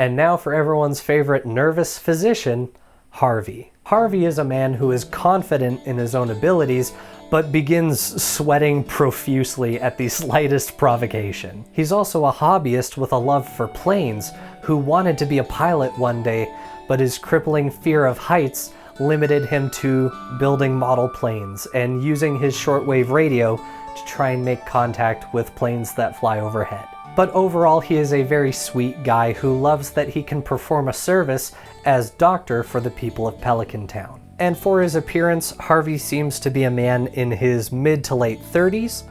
And now for everyone's favorite nervous physician, Harvey. Harvey is a man who is confident in his own abilities, but begins sweating profusely at the slightest provocation. He's also a hobbyist with a love for planes, who wanted to be a pilot one day, but his crippling fear of heights limited him to building model planes and using his shortwave radio to try and make contact with planes that fly overhead. But overall, he is a very sweet guy who loves that he can perform a service as doctor for the people of Pelican Town. And for his appearance, Harvey seems to be a man in his mid to late 30s.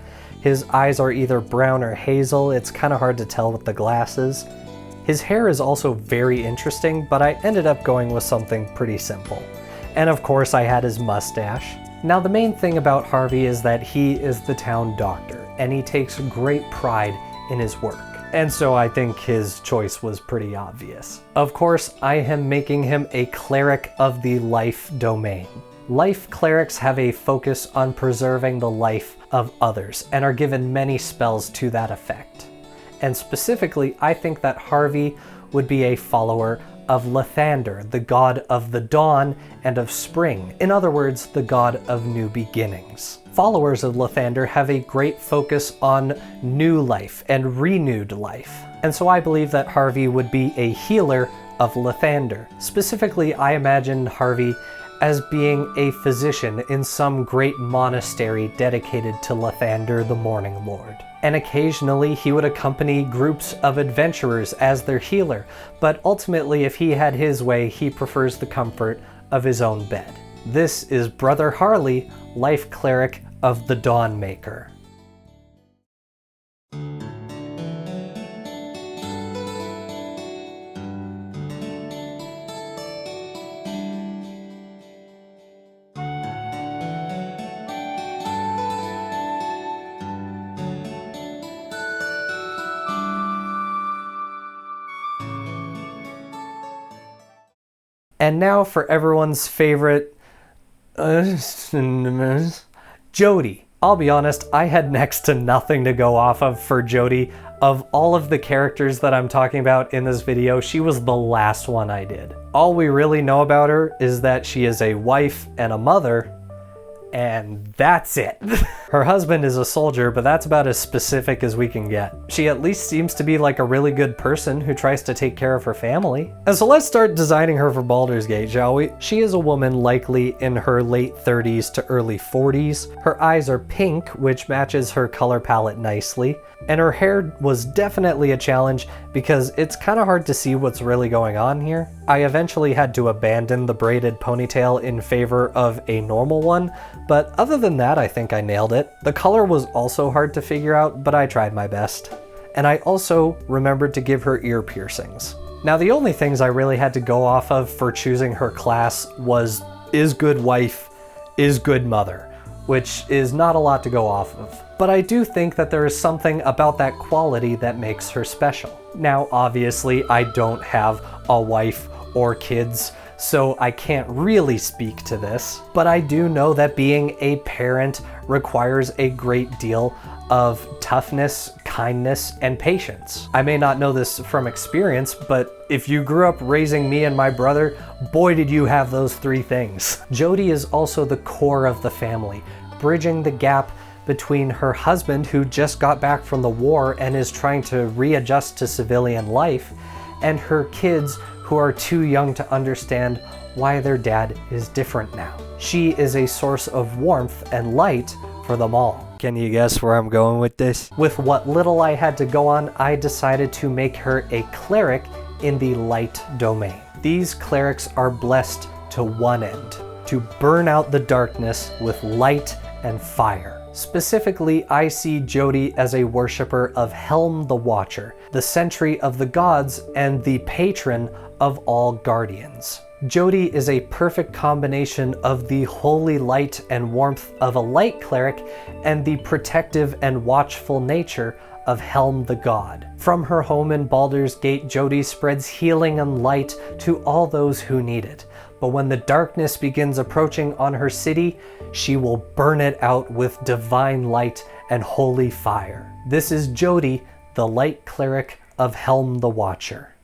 His eyes are either brown or hazel. It's kind of hard to tell with the glasses. His hair is also very interesting, but I ended up going with something pretty simple. And of course, I had his mustache. Now, the main thing about Harvey is that he is the town doctor, and he takes great pride in his work. And so I think his choice was pretty obvious. Of course, I am making him a cleric of the life domain. Life clerics have a focus on preserving the life of others and are given many spells to that effect. And specifically, I think that Harvey would be a follower of Lathander, the god of the dawn and of spring. In other words, the god of new beginnings. Followers of Lathander have a great focus on new life and renewed life. And so I believe that Harvey would be a healer of Lathander. Specifically, I imagine Harvey as being a physician in some great monastery dedicated to Lathander, the Morning Lord. And occasionally he would accompany groups of adventurers as their healer, but ultimately if he had his way, he prefers the comfort of his own bed. This is Brother Harley, Life Cleric of the Dawnmaker. And now for everyone's favorite, Jody. I'll be honest, I had next to nothing to go off of for Jody. Of all of the characters that I'm talking about in this video, she was the last one I did. All we really know about her is that she is a wife and a mother, and that's it. Her husband is a soldier, but that's about as specific as we can get. She at least seems to be like a really good person who tries to take care of her family. And so let's start designing her for Baldur's Gate, shall we? She is a woman likely in her late 30s to early 40s. Her eyes are pink, which matches her color palette nicely. And her hair was definitely a challenge because it's kind of hard to see what's really going on here. I eventually had to abandon the braided ponytail in favor of a normal one, but other than that, I think I nailed it. The color was also hard to figure out, but I tried my best. And I also remembered to give her ear piercings. Now, the only things I really had to go off of for choosing her class was is good wife, is good mother, which is not a lot to go off of. But I do think that there is something about that quality that makes her special. Now, obviously, I don't have a wife or kids, so I can't really speak to this, but I do know that being a parent requires a great deal of toughness, kindness, and patience. I may not know this from experience, but if you grew up raising me and my brother, boy did you have those three things. Jody is also the core of the family, bridging the gap between her husband, who just got back from the war and is trying to readjust to civilian life, and her kids who are too young to understand why their dad is different now. She is a source of warmth and light for them all. Can you guess where I'm going with this? With what little I had to go on, I decided to make her a cleric in the light domain. These clerics are blessed to one end, to burn out the darkness with light and fire. Specifically, I see Jody as a worshipper of Helm the Watcher, the sentry of the gods and the patron of all guardians. Jody is a perfect combination of the holy light and warmth of a light cleric and the protective and watchful nature of Helm the god. From her home in Baldur's Gate, Jody spreads healing and light to all those who need it. But when the darkness begins approaching on her city, she will burn it out with divine light and holy fire. This is Jody, the light cleric of Helm the Watcher.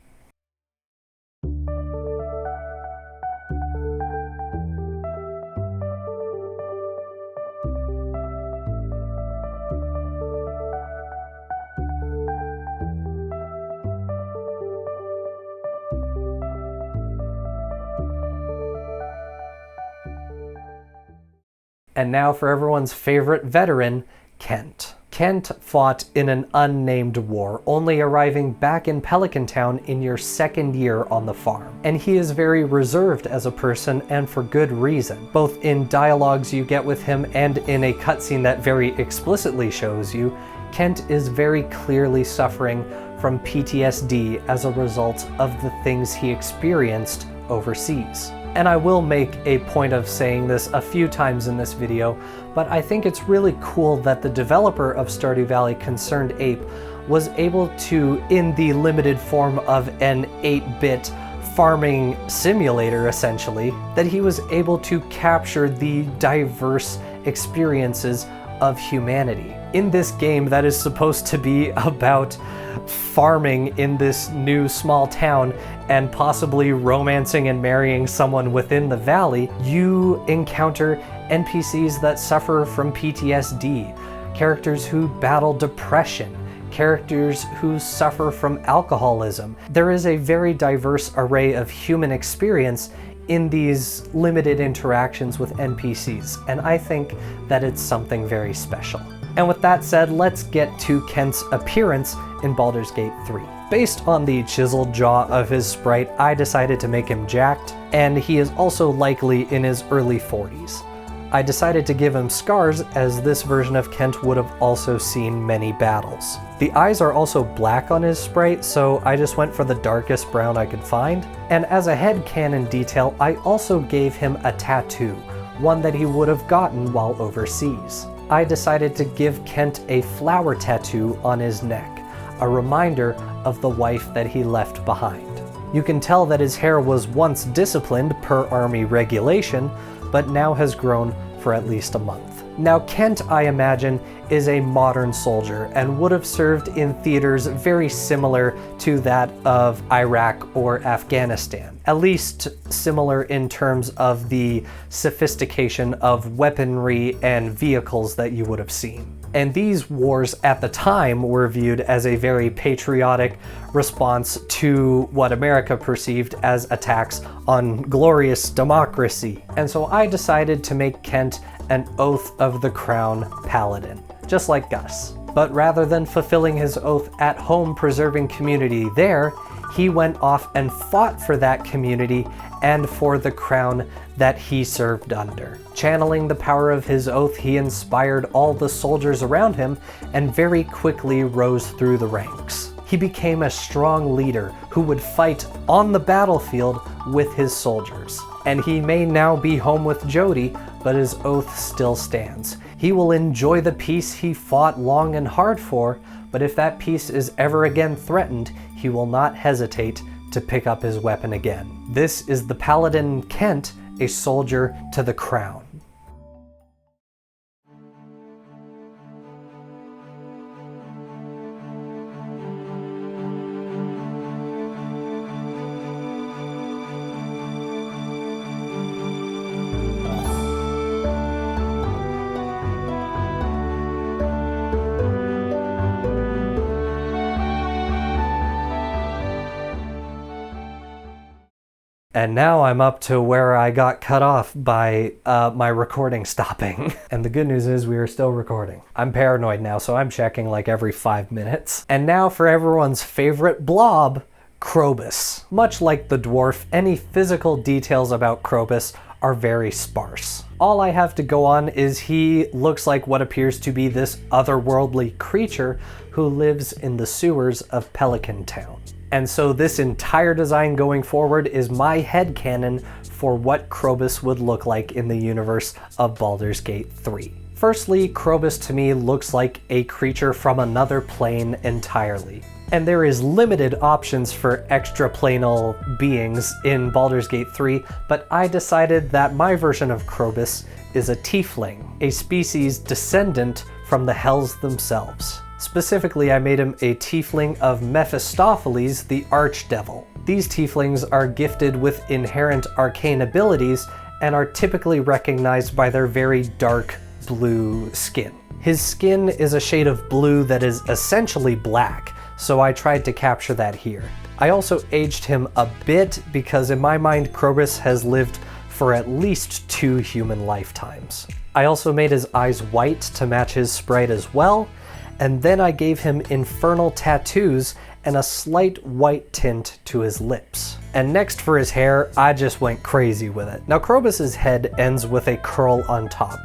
And now for everyone's favorite veteran, Kent. Kent fought in an unnamed war, only arriving back in Pelican Town in your second year on the farm. And he is very reserved as a person, and for good reason. Both in dialogues you get with him and in a cutscene that very explicitly shows you, Kent is very clearly suffering from PTSD as a result of the things he experienced overseas. And I will make a point of saying this a few times in this video, but I think it's really cool that the developer of Stardew Valley, Concerned Ape, was able to, in the limited form of an 8-bit farming simulator essentially, that he was able to capture the diverse experiences of humanity. In this game that is supposed to be about farming in this new small town and possibly romancing and marrying someone within the valley, you encounter NPCs that suffer from PTSD, characters who battle depression, characters who suffer from alcoholism. There is a very diverse array of human experience in these limited interactions with NPCs, and I think that it's something very special. And with that said, let's get to Kent's appearance in Baldur's Gate 3. Based on the chiseled jaw of his sprite, I decided to make him jacked, and he is also likely in his early 40s. I decided to give him scars, as this version of Kent would have also seen many battles. The eyes are also black on his sprite, so I just went for the darkest brown I could find. And as a headcanon detail, I also gave him a tattoo, one that he would have gotten while overseas. I decided to give Kent a flower tattoo on his neck, a reminder of the wife that he left behind. You can tell that his hair was once disciplined per army regulation, but now has grown for at least a month. Now Kent, I imagine, is a modern soldier and would have served in theaters very similar to that of Iraq or Afghanistan, at least similar in terms of the sophistication of weaponry and vehicles that you would have seen. And these wars at the time were viewed as a very patriotic response to what America perceived as attacks on glorious democracy. And so I decided to make Kent an Oath of the Crown Paladin, just like Gus. But rather than fulfilling his oath at home preserving community there, he went off and fought for that community and for the crown that he served under. Channeling the power of his oath, he inspired all the soldiers around him and very quickly rose through the ranks. He became a strong leader who would fight on the battlefield with his soldiers. And he may now be home with Jody, but his oath still stands. He will enjoy the peace he fought long and hard for, but if that peace is ever again threatened, he will not hesitate to pick up his weapon again. This is the Paladin Kent, a soldier to the crown. And now I'm up to where I got cut off by my recording stopping. And the good news is we are still recording. I'm paranoid now, so I'm checking like every 5 minutes. And now for everyone's favorite blob, Krobus. Much like the dwarf, any physical details about Krobus are very sparse. All I have to go on is he looks like what appears to be this otherworldly creature who lives in the sewers of Pelican Town. And so this entire design going forward is my headcanon for what Krobus would look like in the universe of Baldur's Gate 3. Firstly, Krobus to me looks like a creature from another plane entirely. And there is limited options for extraplanal beings in Baldur's Gate 3, but I decided that my version of Krobus is a tiefling, a species descendant from the Hells themselves. Specifically, I made him a tiefling of Mephistopheles, the Archdevil. These tieflings are gifted with inherent arcane abilities and are typically recognized by their very dark blue skin. His skin is a shade of blue that is essentially black, so I tried to capture that here. I also aged him a bit because in my mind Krobus has lived for at least 2 human lifetimes. I also made his eyes white to match his sprite as well, and then I gave him infernal tattoos and a slight white tint to his lips. And next for his hair, I just went crazy with it. Now Krobus's head ends with a curl on top,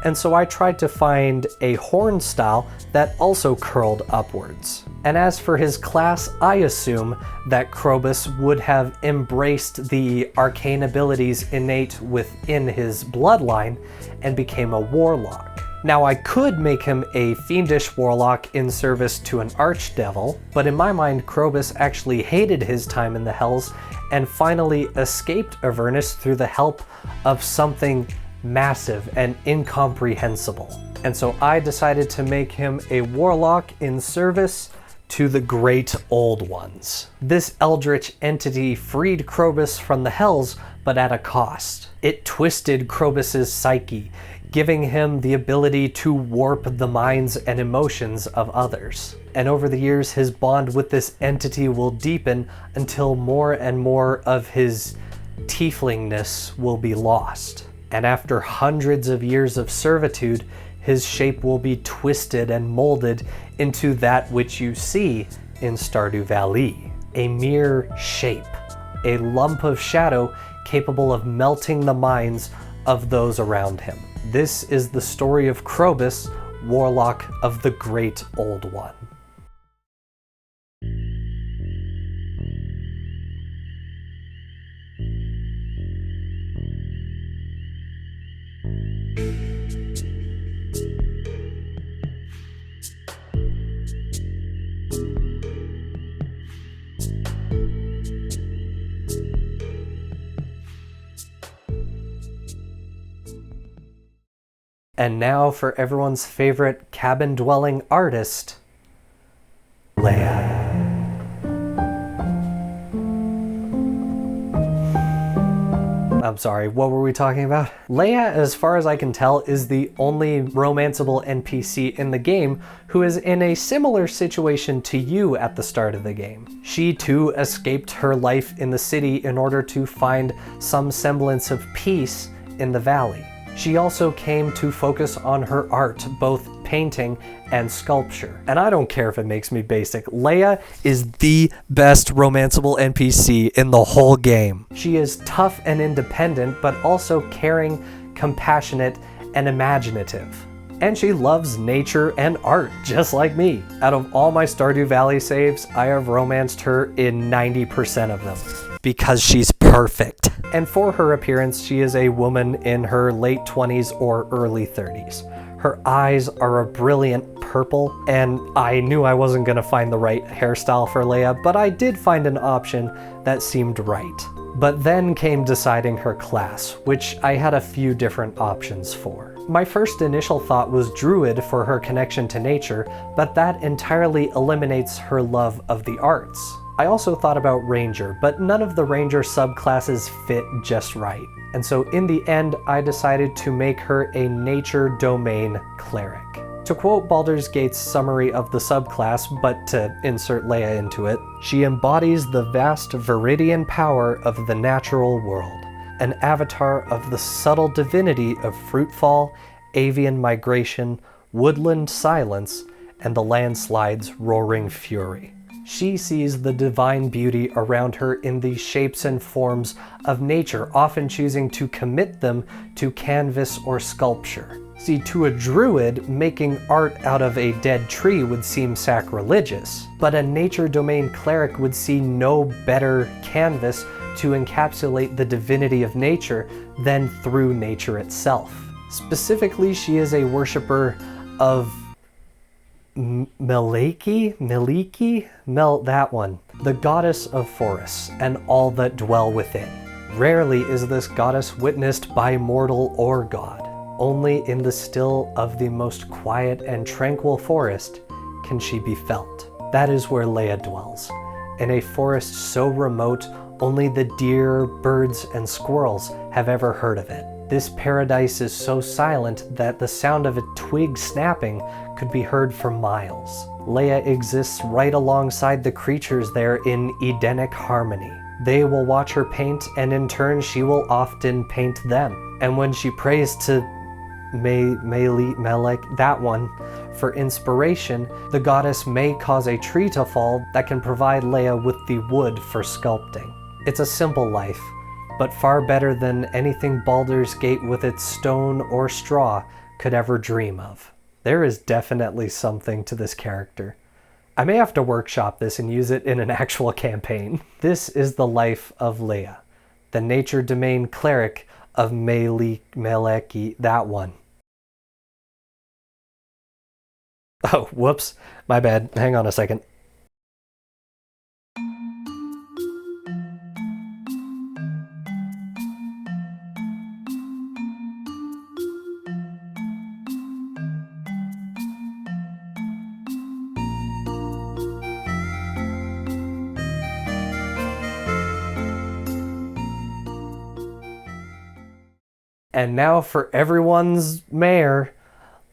and so I tried to find a horn style that also curled upwards. And as for his class, I assume that Krobus would have embraced the arcane abilities innate within his bloodline and became a warlock. Now I could make him a fiendish warlock in service to an archdevil, but in my mind Krobus actually hated his time in the Hells and finally escaped Avernus through the help of something massive and incomprehensible. And so I decided to make him a warlock in service to the Great Old Ones. This eldritch entity freed Krobus from the Hells, but at a cost. It twisted Krobus's psyche, giving him the ability to warp the minds and emotions of others. And over the years, his bond with this entity will deepen until more and more of his tieflingness will be lost. And after hundreds of years of servitude, his shape will be twisted and molded into that which you see in Stardew Valley. A mere shape, a lump of shadow capable of melting the minds of those around him. This is the story of Krobus, Warlock of the Great Old One. And now for everyone's favorite cabin-dwelling artist, Leia. I'm sorry, what were we talking about? Leia, as far as I can tell, is the only romanceable NPC in the game who is in a similar situation to you at the start of the game. She too escaped her life in the city in order to find some semblance of peace in the valley. She also came to focus on her art, both painting and sculpture. And I don't care if it makes me basic, Leia is the best romanceable NPC in the whole game. She is tough and independent, but also caring, compassionate, and imaginative. And she loves nature and art, just like me. Out of all my Stardew Valley saves, I have romanced her in 90% of them. Because she's perfect. And for her appearance, she is a woman in her late 20s or early 30s. Her eyes are a brilliant purple, and I knew I wasn't gonna find the right hairstyle for Leia, but I did find an option that seemed right. But then came deciding her class, which I had a few different options for. My first initial thought was Druid for her connection to nature, but that entirely eliminates her love of the arts. I also thought about Ranger, but none of the Ranger subclasses fit just right. And so in the end, I decided to make her a nature domain cleric. To quote Baldur's Gate's summary of the subclass, but to insert Leia into it, she embodies the vast viridian power of the natural world, an avatar of the subtle divinity of fruitfall, avian migration, woodland silence, and the landslide's roaring fury. She sees the divine beauty around her in the shapes and forms of nature, often choosing to commit them to canvas or sculpture. See, to a druid, making art out of a dead tree would seem sacrilegious, but a nature domain cleric would see no better canvas to encapsulate the divinity of nature than through nature itself. Specifically, she is a worshipper of Meliki, that one, the goddess of forests and all that dwell within. Rarely is this goddess witnessed by mortal or god. Only in the still of the most quiet and tranquil forest can she be felt. That is where Leia dwells, in a forest so remote only the deer, birds, and squirrels have ever heard of it. This paradise is so silent that the sound of a twig snapping could be heard for miles. Leia exists right alongside the creatures there in Edenic harmony. They will watch her paint, and in turn she will often paint them. And when she prays to Melek, that one, for inspiration, the goddess may cause a tree to fall that can provide Leia with the wood for sculpting. It's a simple life, but far better than anything Baldur's Gate with its stone or straw could ever dream of. There is definitely something to this character. I may have to workshop this and use it in an actual campaign. This is the life of Leia, the nature domain cleric of Meleki, that one. Oh, whoops, my bad, hang on a second. And now for everyone's mayor,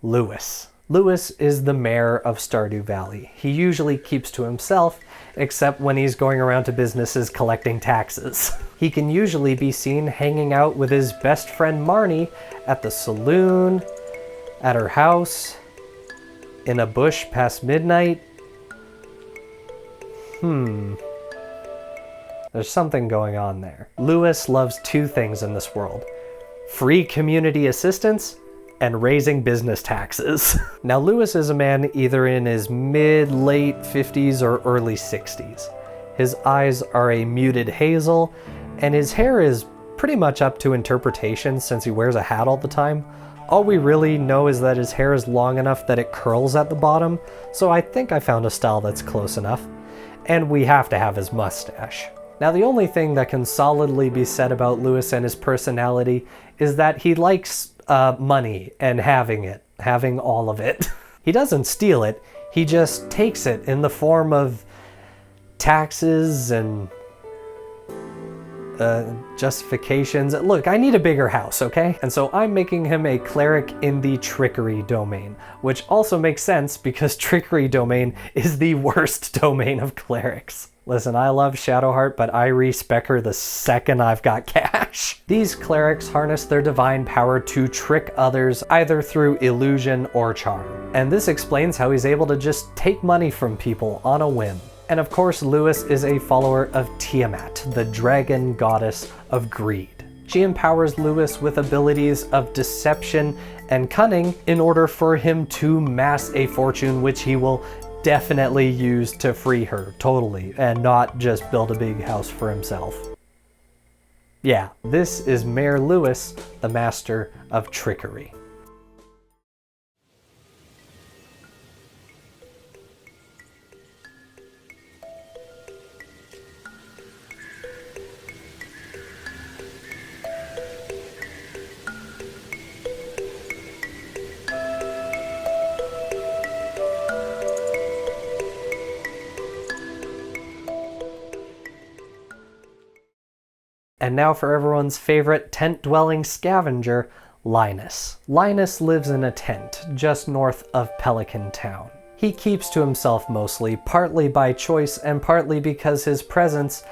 Lewis. Lewis is the mayor of Stardew Valley. He usually keeps to himself, except when he's going around to businesses collecting taxes. He can usually be seen hanging out with his best friend Marnie at the saloon, at her house, in a bush past midnight. There's something going on there. Lewis loves two things in this world: free community assistance and raising business taxes. Now, Lewis is a man either in his mid-late 50s or early 60s. His eyes are a muted hazel, and his hair is pretty much up to interpretation since he wears a hat all the time. All we really know is that his hair is long enough that it curls at the bottom, so I think I found a style that's close enough. And we have to have his mustache. Now, the only thing that can solidly be said about Lewis and his personality is that he likes money and having all of it. He doesn't steal it, he just takes it in the form of taxes and justifications. Look, I need a bigger house, okay? And so I'm making him a cleric in the trickery domain, which also makes sense because trickery domain is the worst domain of clerics. Listen, I love Shadowheart, but I respec her the second I've got cash. These clerics harness their divine power to trick others either through illusion or charm. And this explains how he's able to just take money from people on a whim. And of course, Lewis is a follower of Tiamat, the dragon goddess of greed. She empowers Lewis with abilities of deception and cunning in order for him to mass a fortune, which he will definitely use to free her, totally, and not just build a big house for himself. Yeah, this is Mayor Lewis, the master of trickery. And now for everyone's favorite tent-dwelling scavenger, Linus. Linus lives in a tent just north of Pelican Town. He keeps to himself mostly, partly by choice and partly because his presence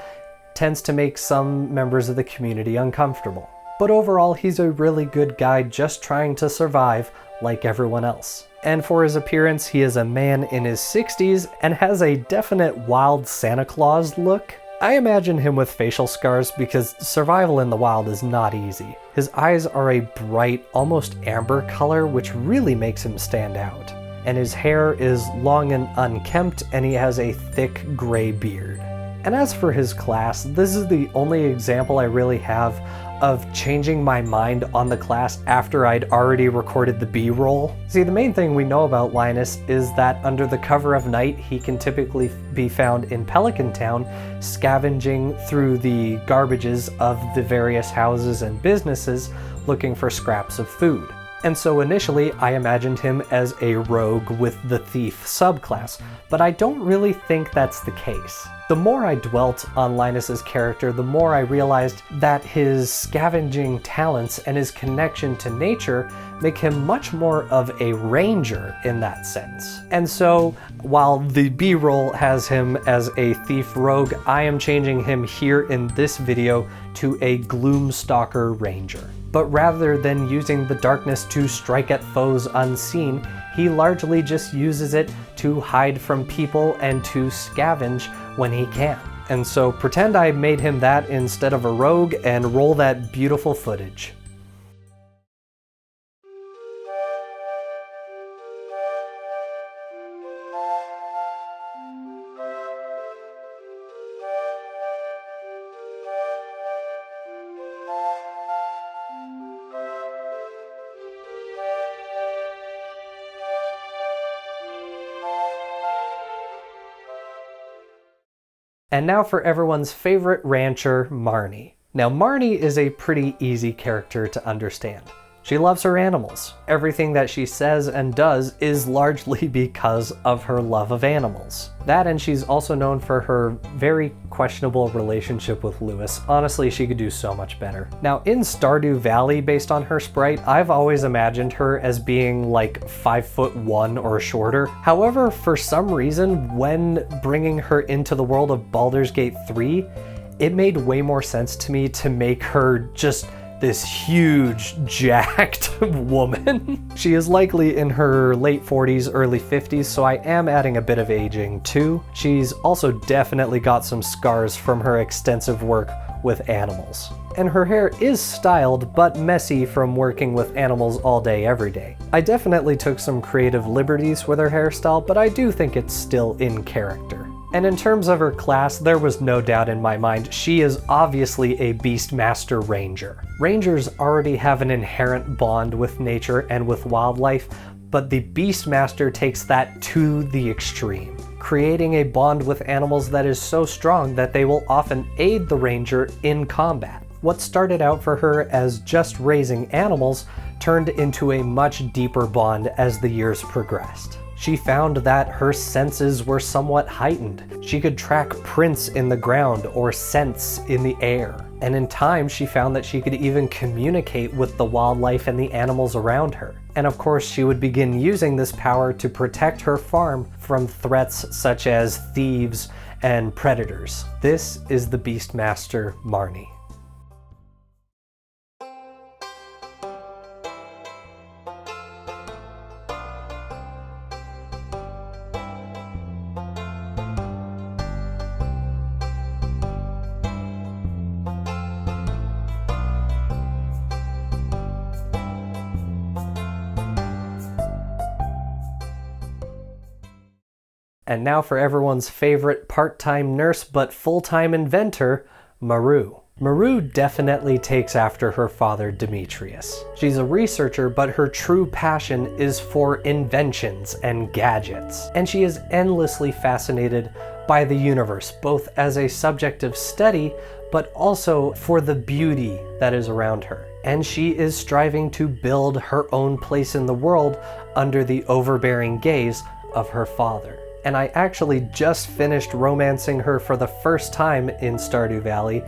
tends to make some members of the community uncomfortable. But overall, he's a really good guy just trying to survive like everyone else. And for his appearance, he is a man in his 60s and has a definite wild Santa Claus look. I imagine him with facial scars because survival in the wild is not easy. His eyes are a bright, almost amber color, which really makes him stand out. And his hair is long and unkempt, and he has a thick gray beard. And as for his class, this is the only example I really have of changing my mind on the class after I'd already recorded the B-roll. See, the main thing we know about Linus is that under the cover of night, he can typically be found in Pelican Town, scavenging through the garbages of the various houses and businesses looking for scraps of food. And so initially, I imagined him as a rogue with the thief subclass, but I don't really think that's the case. The more I dwelt on Linus's character, the more I realized that his scavenging talents and his connection to nature make him much more of a ranger in that sense. And so, while the B-roll has him as a thief rogue, I am changing him here in this video to a Gloomstalker ranger. But rather than using the darkness to strike at foes unseen, he largely just uses it to hide from people and to scavenge when he can. And so pretend I made him that instead of a rogue and roll that beautiful footage. And now for everyone's favorite rancher, Marnie. Now Marnie is a pretty easy character to understand. She loves her animals. Everything that she says and does is largely because of her love of animals. That, and she's also known for her very questionable relationship with Lewis. Honestly, she could do so much better. Now in Stardew Valley, based on her sprite, I've always imagined her as being like 5'1" or shorter. However, for some reason, when bringing her into the world of Baldur's Gate 3, it made way more sense to me to make her just this huge, jacked woman. She is likely in her late 40s, early 50s, so I am adding a bit of aging too. She's also definitely got some scars from her extensive work with animals. And her hair is styled, but messy from working with animals all day, every day. I definitely took some creative liberties with her hairstyle, but I do think it's still in character. And in terms of her class, there was no doubt in my mind, she is obviously a Beastmaster Ranger. Rangers already have an inherent bond with nature and with wildlife, but the Beastmaster takes that to the extreme, creating a bond with animals that is so strong that they will often aid the ranger in combat. What started out for her as just raising animals turned into a much deeper bond as the years progressed. She found that her senses were somewhat heightened. She could track prints in the ground or scents in the air. And in time, she found that she could even communicate with the wildlife and the animals around her. And of course, she would begin using this power to protect her farm from threats such as thieves and predators. This is the Beastmaster Marnie. And now for everyone's favorite part-time nurse but full-time inventor, Maru. Maru definitely takes after her father Demetrius. She's a researcher, but her true passion is for inventions and gadgets. And she is endlessly fascinated by the universe, both as a subject of study, but also for the beauty that is around her. And she is striving to build her own place in the world under the overbearing gaze of her father. And I actually just finished romancing her for the first time in Stardew Valley,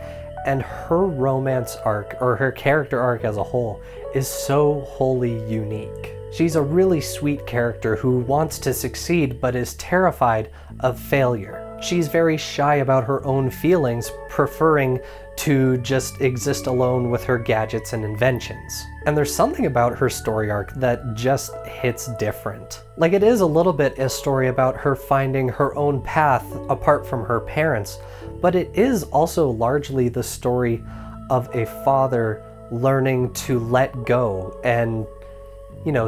and her romance arc, or her character arc as a whole, is so wholly unique. She's a really sweet character who wants to succeed but is terrified of failure. She's very shy about her own feelings, preferring to just exist alone with her gadgets and inventions. And there's something about her story arc that just hits different. Like, it is a little bit a story about her finding her own path apart from her parents, but it is also largely the story of a father learning to let go and,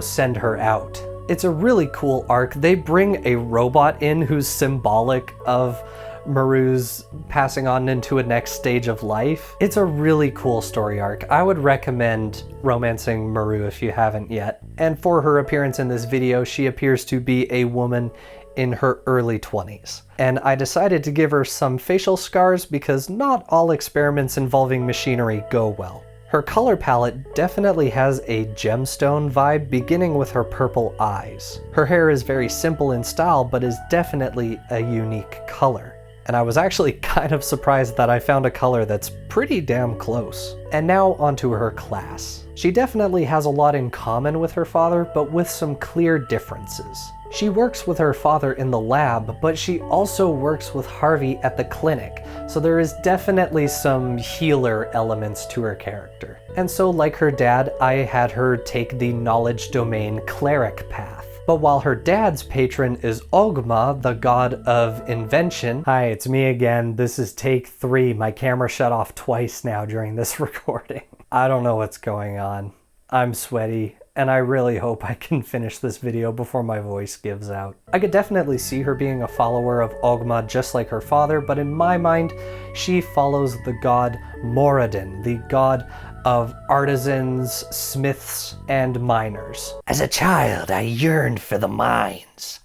send her out. It's a really cool arc. They bring a robot in who's symbolic of Maru's passing on into a next stage of life. It's a really cool story arc. I would recommend romancing Maru if you haven't yet. And for her appearance in this video, she appears to be a woman in her early 20s. And I decided to give her some facial scars because not all experiments involving machinery go well. Her color palette definitely has a gemstone vibe, beginning with her purple eyes. Her hair is very simple in style, but is definitely a unique color. And I was actually kind of surprised that I found a color that's pretty damn close. And now onto her class. She definitely has a lot in common with her father, but with some clear differences. She works with her father in the lab, but she also works with Harvey at the clinic, so there is definitely some healer elements to her character. And so, like her dad, I had her take the knowledge domain cleric path. But while her dad's patron is Ogma, the god of invention... Hi, it's me again. This is take 3. My camera shut off twice now during this recording. I don't know what's going on. I'm sweaty, and I really hope I can finish this video before my voice gives out. I could definitely see her being a follower of Ogma just like her father, but in my mind, she follows the god Moradin, the god of artisans, smiths, and miners. As a child, I yearned for the mines.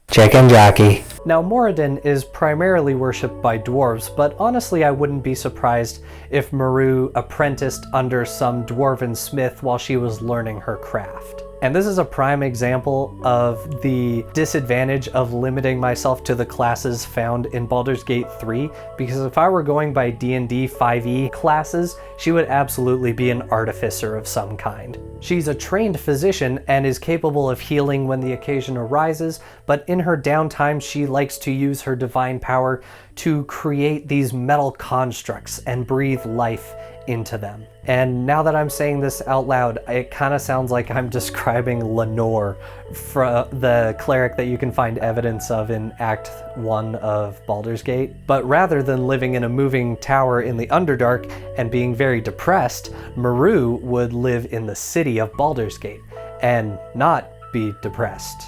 Chicken jockey. Now, Moradin is primarily worshipped by dwarves, but honestly I wouldn't be surprised if Maru apprenticed under some dwarven smith while she was learning her craft. And this is a prime example of the disadvantage of limiting myself to the classes found in Baldur's Gate 3, because if I were going by D&D 5e classes, she would absolutely be an artificer of some kind. She's a trained physician and is capable of healing when the occasion arises, but in her downtime she likes to use her divine power to create these metal constructs and breathe life into them. And now that I'm saying this out loud, it kind of sounds like I'm describing Lenore, the cleric that you can find evidence of in Act 1 of Baldur's Gate. But rather than living in a moving tower in the Underdark and being very depressed, Maru would live in the city of Baldur's Gate and not be depressed,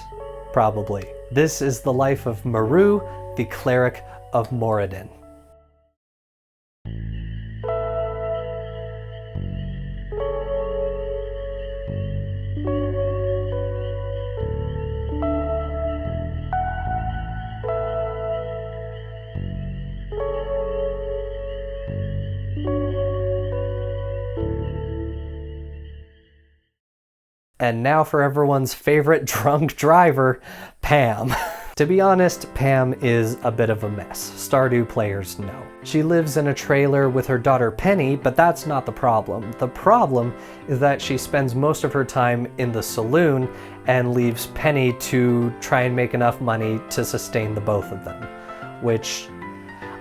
probably. This is the life of Maru, the cleric of Moradin. And now for everyone's favorite drunk driver, Pam. To be honest, Pam is a bit of a mess. Stardew players know. She lives in a trailer with her daughter Penny, but that's not the problem. The problem is that she spends most of her time in the saloon and leaves Penny to try and make enough money to sustain the both of them, which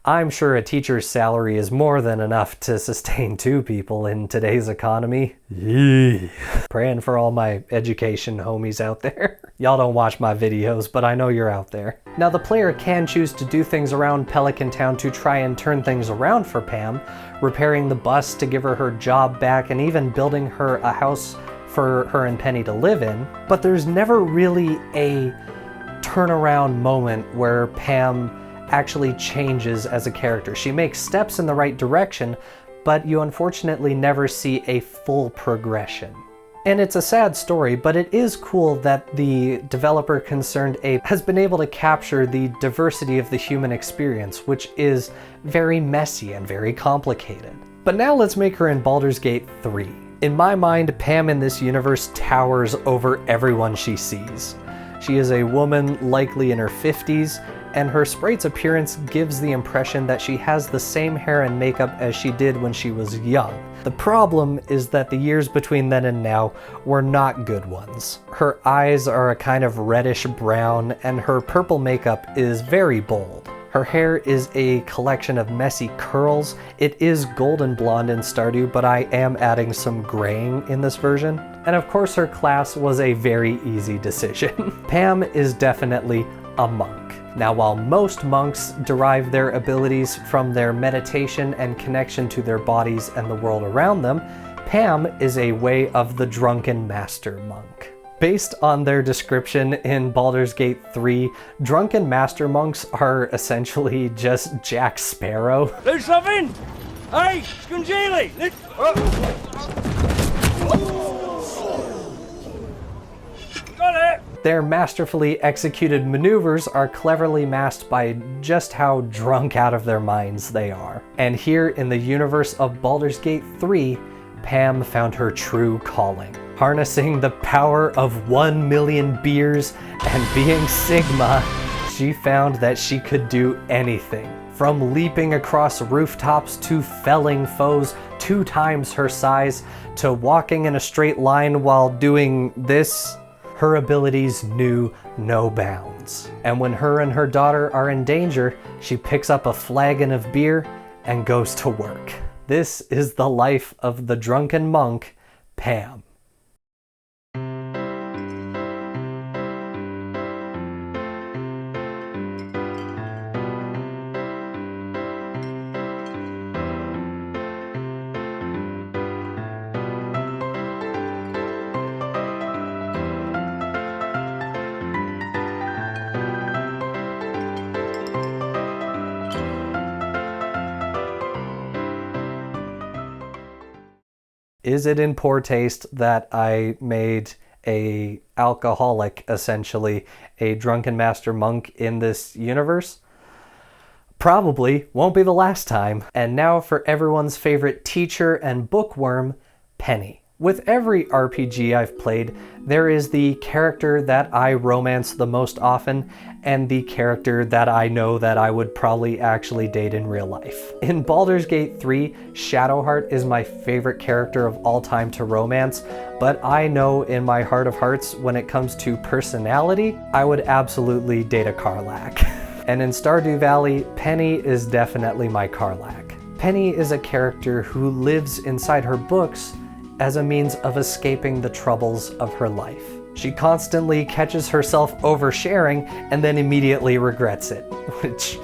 I'm sure a teacher's salary is more than enough to sustain two people in today's economy. Yeah. Praying for all my education homies out there. Y'all don't watch my videos, but I know you're out there. Now the player can choose to do things around Pelican Town to try and turn things around for Pam, repairing the bus to give her job back and even building her a house for her and Penny to live in. But there's never really a turnaround moment where Pam actually changes as a character. She makes steps in the right direction, but you unfortunately never see a full progression. And it's a sad story, but it is cool that the developer Concerned Ape has been able to capture the diversity of the human experience, which is very messy and very complicated. But now let's make her in Baldur's Gate 3. In my mind, Pam in this universe towers over everyone she sees. She is a woman likely in her 50s, and her sprite's appearance gives the impression that she has the same hair and makeup as she did when she was young. The problem is that the years between then and now were not good ones. Her eyes are a kind of reddish brown, and her purple makeup is very bold. Her hair is a collection of messy curls. It is golden blonde in Stardew, but I am adding some graying in this version. And of course her class was a very easy decision. Pam is definitely a monk. Now, while most monks derive their abilities from their meditation and connection to their bodies and the world around them, Pam is a way of the drunken master monk. Based on their description in Baldur's Gate 3, drunken master monks are essentially just Jack Sparrow. Do something! Hey, Scungili! Got it! Their masterfully executed maneuvers are cleverly masked by just how drunk out of their minds they are. And here in the universe of Baldur's Gate 3, Pam found her true calling. Harnessing the power of 1 million beers and being Sigma, she found that she could do anything. From leaping across rooftops to felling foes 2 times her size, to walking in a straight line while doing this. Her abilities knew no bounds. And when her and her daughter are in danger, she picks up a flagon of beer and goes to work. This is the life of the drunken monk, Pam. Is it in poor taste that I made a alcoholic, essentially, a drunken master monk in this universe? Probably won't be the last time. And now for everyone's favorite teacher and bookworm, Penny. With every RPG I've played, there is the character that I romance the most often, and the character that I know that I would probably actually date in real life. In Baldur's Gate 3, Shadowheart is my favorite character of all time to romance, but I know in my heart of hearts, when it comes to personality, I would absolutely date a Karlach. And in Stardew Valley, Penny is definitely my Karlach. Penny is a character who lives inside her books as a means of escaping the troubles of her life. She constantly catches herself oversharing and then immediately regrets it, which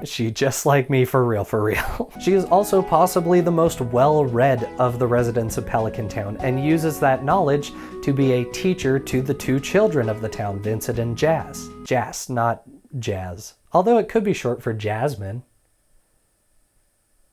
she just like me for real. She is also possibly the most well-read of the residents of Pelican Town and uses that knowledge to be a teacher to the 2 children of the town, Vincent and Jazz. Jazz, not Jazz. Although it could be short for Jasmine.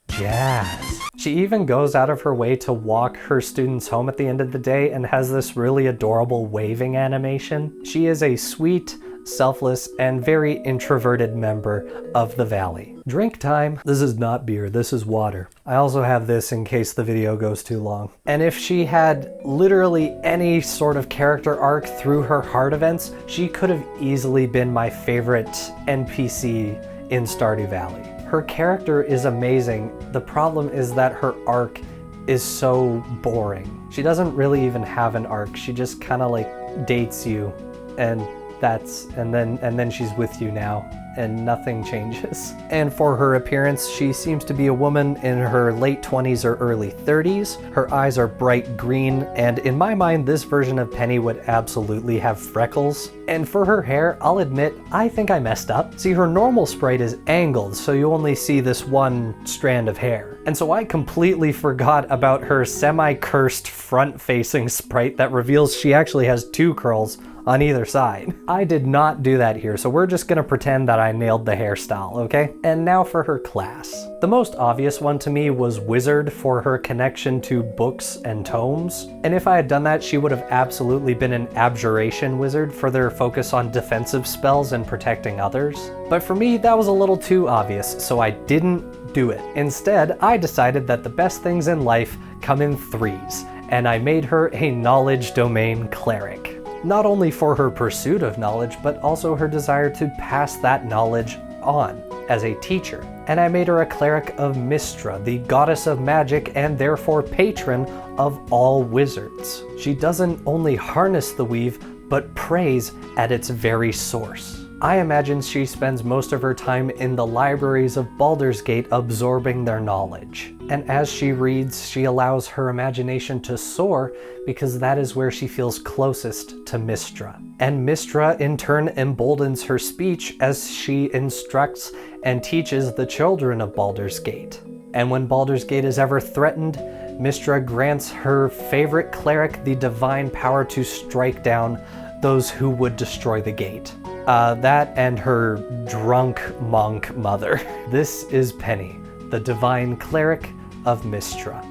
Jazz. She even goes out of her way to walk her students home at the end of the day and has this really adorable waving animation. She is a sweet, selfless, and very introverted member of the valley. Drink time. This is not beer, this is water. I also have this in case the video goes too long. And if she had literally any sort of character arc through her hard events, she could have easily been my favorite NPC in Stardew Valley. Her character is amazing. The problem is that her arc is so boring. She doesn't really even have an arc. She just kind of like dates you and then she's with you now and nothing changes. And for her appearance, she seems to be a woman in her late 20s or early 30s. Her eyes are bright green, and in my mind, this version of Penny would absolutely have freckles. And for her hair, I'll admit, I think I messed up. See, her normal sprite is angled, so you only see this one strand of hair. And so I completely forgot about her semi-cursed front-facing sprite that reveals she actually has 2 curls on either side. I did not do that here, so we're just gonna pretend that I nailed the hairstyle, okay? And now for her class. The most obvious one to me was Wizard for her connection to books and tomes. And if I had done that, she would have absolutely been an Abjuration Wizard for their focus on defensive spells and protecting others. But for me, that was a little too obvious, so I didn't do it. Instead, I decided that the best things in life come in threes, and I made her a Knowledge Domain Cleric. Not only for her pursuit of knowledge, but also her desire to pass that knowledge on as a teacher. And I made her a cleric of Mystra, the goddess of magic and therefore patron of all wizards. She doesn't only harness the weave, but prays at its very source. I imagine she spends most of her time in the libraries of Baldur's Gate absorbing their knowledge. And as she reads, she allows her imagination to soar because that is where she feels closest to Mystra. And Mystra in turn emboldens her speech as she instructs and teaches the children of Baldur's Gate. And when Baldur's Gate is ever threatened, Mystra grants her favorite cleric the divine power to strike down those who would destroy the gate. That and her drunk monk mother. This is Penny, the divine cleric of Mystra.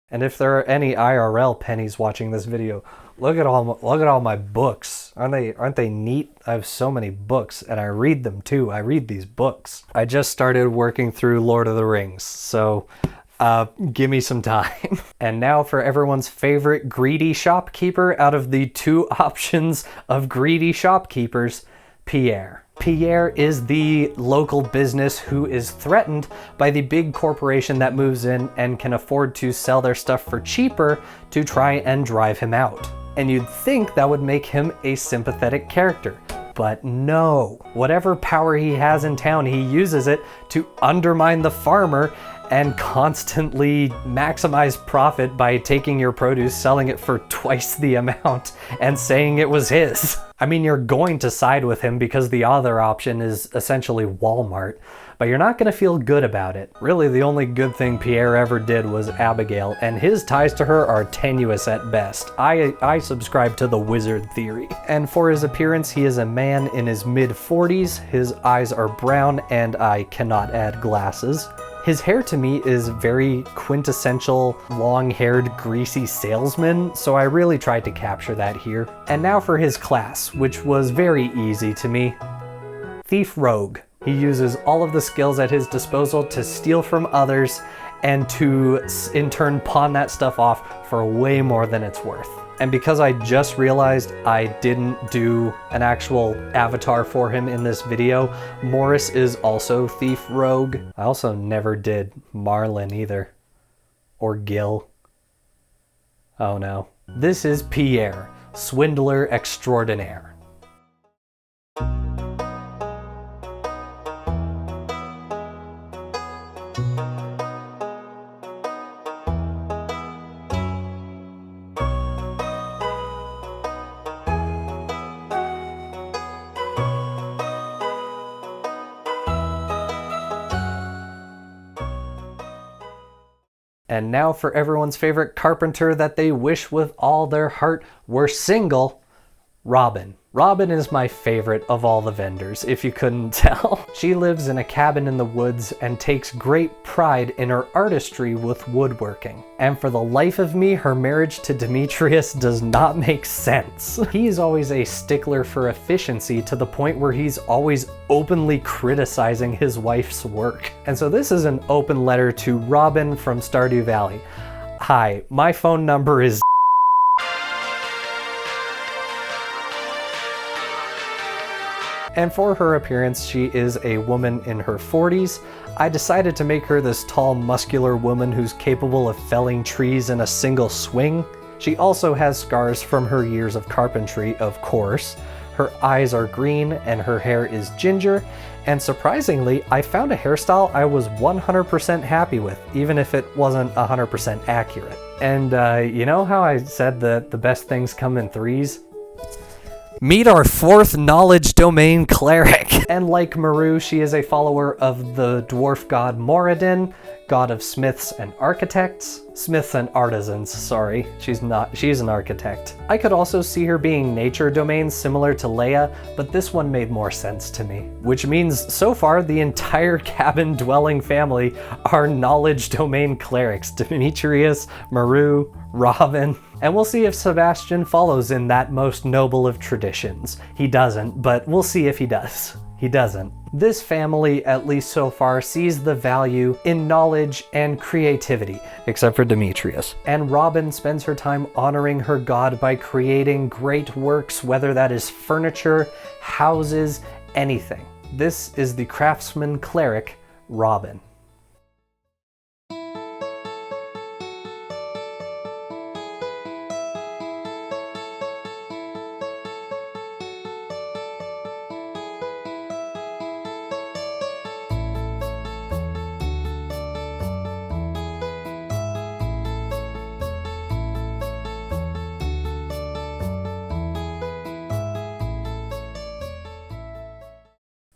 And if there are any IRL pennies watching this video, look at all my books. Aren't they neat? I have so many books, and I read them too. I read these books. I just started working through Lord of the Rings, so give me some time. And now for everyone's favorite greedy shopkeeper out of the 2 options of greedy shopkeepers, Pierre. Pierre is the local business who is threatened by the big corporation that moves in and can afford to sell their stuff for cheaper to try and drive him out. And you'd think that would make him a sympathetic character. But no. Whatever power he has in town, he uses it to undermine the farmer and constantly maximize profit by taking your produce, selling it for twice the amount, and saying it was his. I mean, you're going to side with him because the other option is essentially Walmart, but you're not going to feel good about it. Really, the only good thing Pierre ever did was Abigail, and his ties to her are tenuous at best. I subscribe to the wizard theory. And for his appearance, he is a man in his mid-40s, his eyes are brown, and I cannot add glasses. His hair to me is very quintessential, long-haired, greasy salesman, so I really tried to capture that here. And now for his class, which was very easy to me. Thief Rogue. He uses all of the skills at his disposal to steal from others and to, in turn, pawn that stuff off for way more than it's worth. And because I just realized I didn't do an actual avatar for him in this video, Morris is also Thief Rogue. I also never did Marlin either. Or Gil. Oh no. This is Pierre, Swindler Extraordinaire. And now for everyone's favorite carpenter that they wish with all their heart were single, Robin. Robin is my favorite of all the vendors, if you couldn't tell. She lives in a cabin in the woods and takes great pride in her artistry with woodworking. And for the life of me, her marriage to Demetrius does not make sense. He's always a stickler for efficiency to the point where he's always openly criticizing his wife's work. And so this is an open letter to Robin from Stardew Valley. Hi, my phone number is and for her appearance, she is a woman in her 40s. I decided to make her this tall, muscular woman who's capable of felling trees in a single swing. She also has scars from her years of carpentry, of course. Her eyes are green and her hair is ginger. And surprisingly, I found a hairstyle I was 100% happy with, even if it wasn't 100% accurate. And you know how I said that the best things come in threes? Meet our fourth knowledge domain cleric. And like Maru, she is a follower of the dwarf god Moradin, god of smiths and architects. Smiths and artisans, sorry. She's an architect. I could also see her being nature domain similar to Leia, but this one made more sense to me. Which means so far the entire cabin dwelling family are knowledge domain clerics. Demetrius, Maru, Robin. And we'll see if Sebastian follows in that most noble of traditions. He doesn't, but we'll see if he does. He doesn't. This family, at least so far, sees the value in knowledge and creativity, except for Demetrius. And Robin spends her time honoring her god by creating great works, whether that is furniture, houses, anything. This is the craftsman cleric, Robin.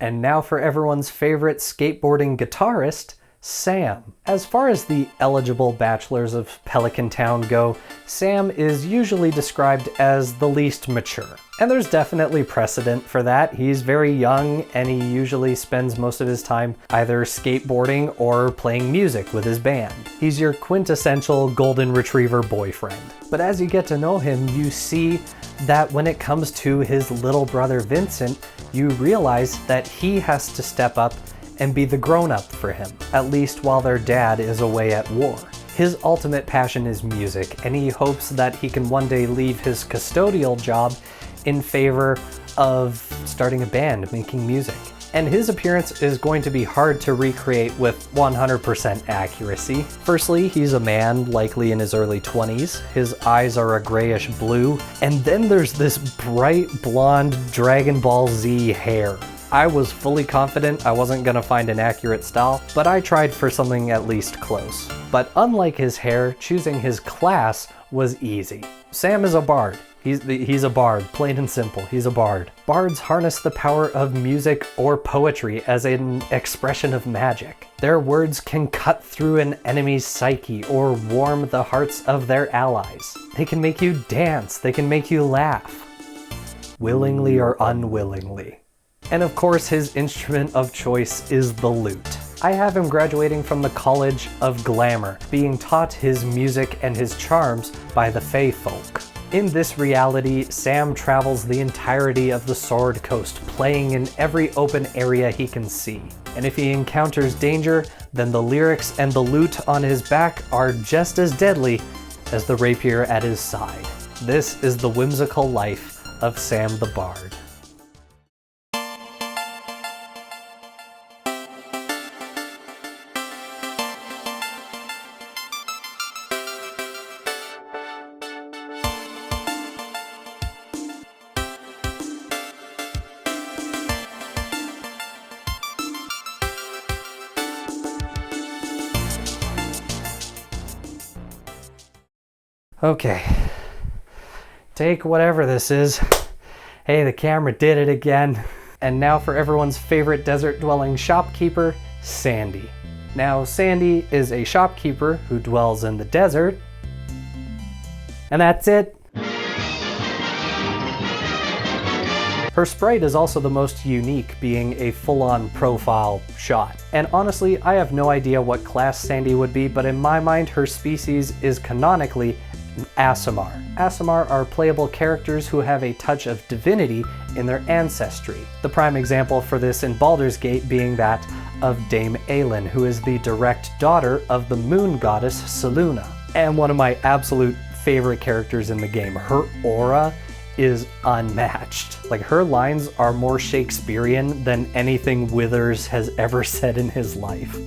And now for everyone's favorite skateboarding guitarist, Sam. As far as the eligible bachelors of Pelican Town go, Sam is usually described as the least mature. And there's definitely precedent for that. He's very young and he usually spends most of his time either skateboarding or playing music with his band. He's your quintessential golden retriever boyfriend. But as you get to know him, you see that when it comes to his little brother Vincent, you realize that he has to step up and be the grown-up for him, at least while their dad is away at war. His ultimate passion is music, and he hopes that he can one day leave his custodial job in favor of starting a band, making music. And his appearance is going to be hard to recreate with 100% accuracy. Firstly, he's a man, likely in his early 20s. His eyes are a grayish blue, and then there's this bright blonde Dragon Ball Z hair. I was fully confident I wasn't gonna find an accurate style, but I tried for something at least close. But unlike his hair, choosing his class was easy. Sam is a bard. He's a bard, plain and simple, he's a bard. Bards harness the power of music or poetry as an expression of magic. Their words can cut through an enemy's psyche or warm the hearts of their allies. They can make you dance, they can make you laugh, willingly or unwillingly. And of course, his instrument of choice is the lute. I have him graduating from the College of Glamour, being taught his music and his charms by the Fae folk. In this reality, Sam travels the entirety of the Sword Coast, playing in every open area he can see. And if he encounters danger, then the lyrics and the lute on his back are just as deadly as the rapier at his side. This is the whimsical life of Sam the Bard. Okay, take whatever this is. Hey, the camera did it again. And now for everyone's favorite desert-dwelling shopkeeper, Sandy. Now, Sandy is a shopkeeper who dwells in the desert. And that's it. Her sprite is also the most unique, being a full-on profile shot. And honestly, I have no idea what class Sandy would be, but in my mind, her species is canonically an Aasimar. Aasimar are playable characters who have a touch of divinity in their ancestry. The prime example for this in Baldur's Gate being that of Dame Aelin, who is the direct daughter of the moon goddess Selûne. And one of my absolute favorite characters in the game. Her aura is unmatched. Like, her lines are more Shakespearean than anything Withers has ever said in his life.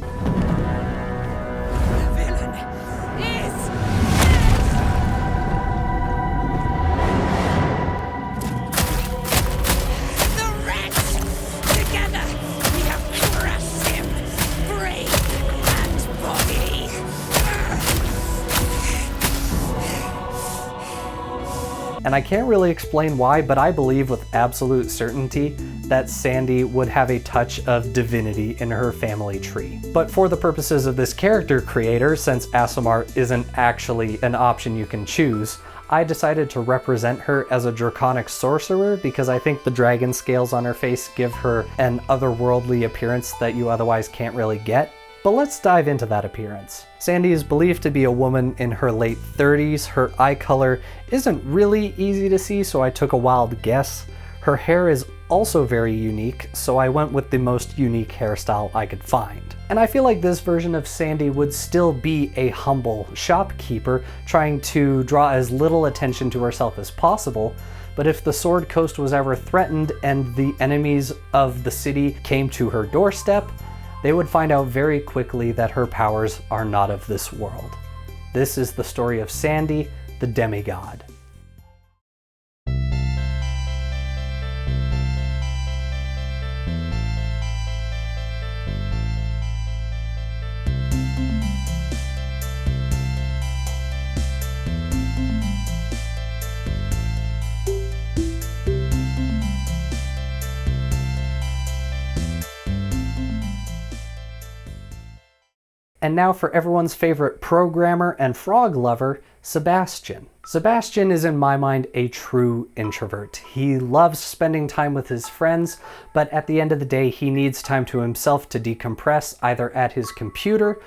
And I can't really explain why, but I believe with absolute certainty that Sandy would have a touch of divinity in her family tree. But for the purposes of this character creator, since Aasimar isn't actually an option you can choose, I decided to represent her as a draconic sorcerer because I think the dragon scales on her face give her an otherworldly appearance that you otherwise can't really get. But let's dive into that appearance. Sandy is believed to be a woman in her late 30s. Her eye color isn't really easy to see, so I took a wild guess. Her hair is also very unique, so I went with the most unique hairstyle I could find. And I feel like this version of Sandy would still be a humble shopkeeper trying to draw as little attention to herself as possible. But if the Sword Coast was ever threatened and the enemies of the city came to her doorstep, they would find out very quickly that her powers are not of this world. This is the story of Sandy, the demigod. And now for everyone's favorite programmer and frog lover, Sebastian. Sebastian is in my mind a true introvert. He loves spending time with his friends, but at the end of the day he needs time to himself to decompress either at his computer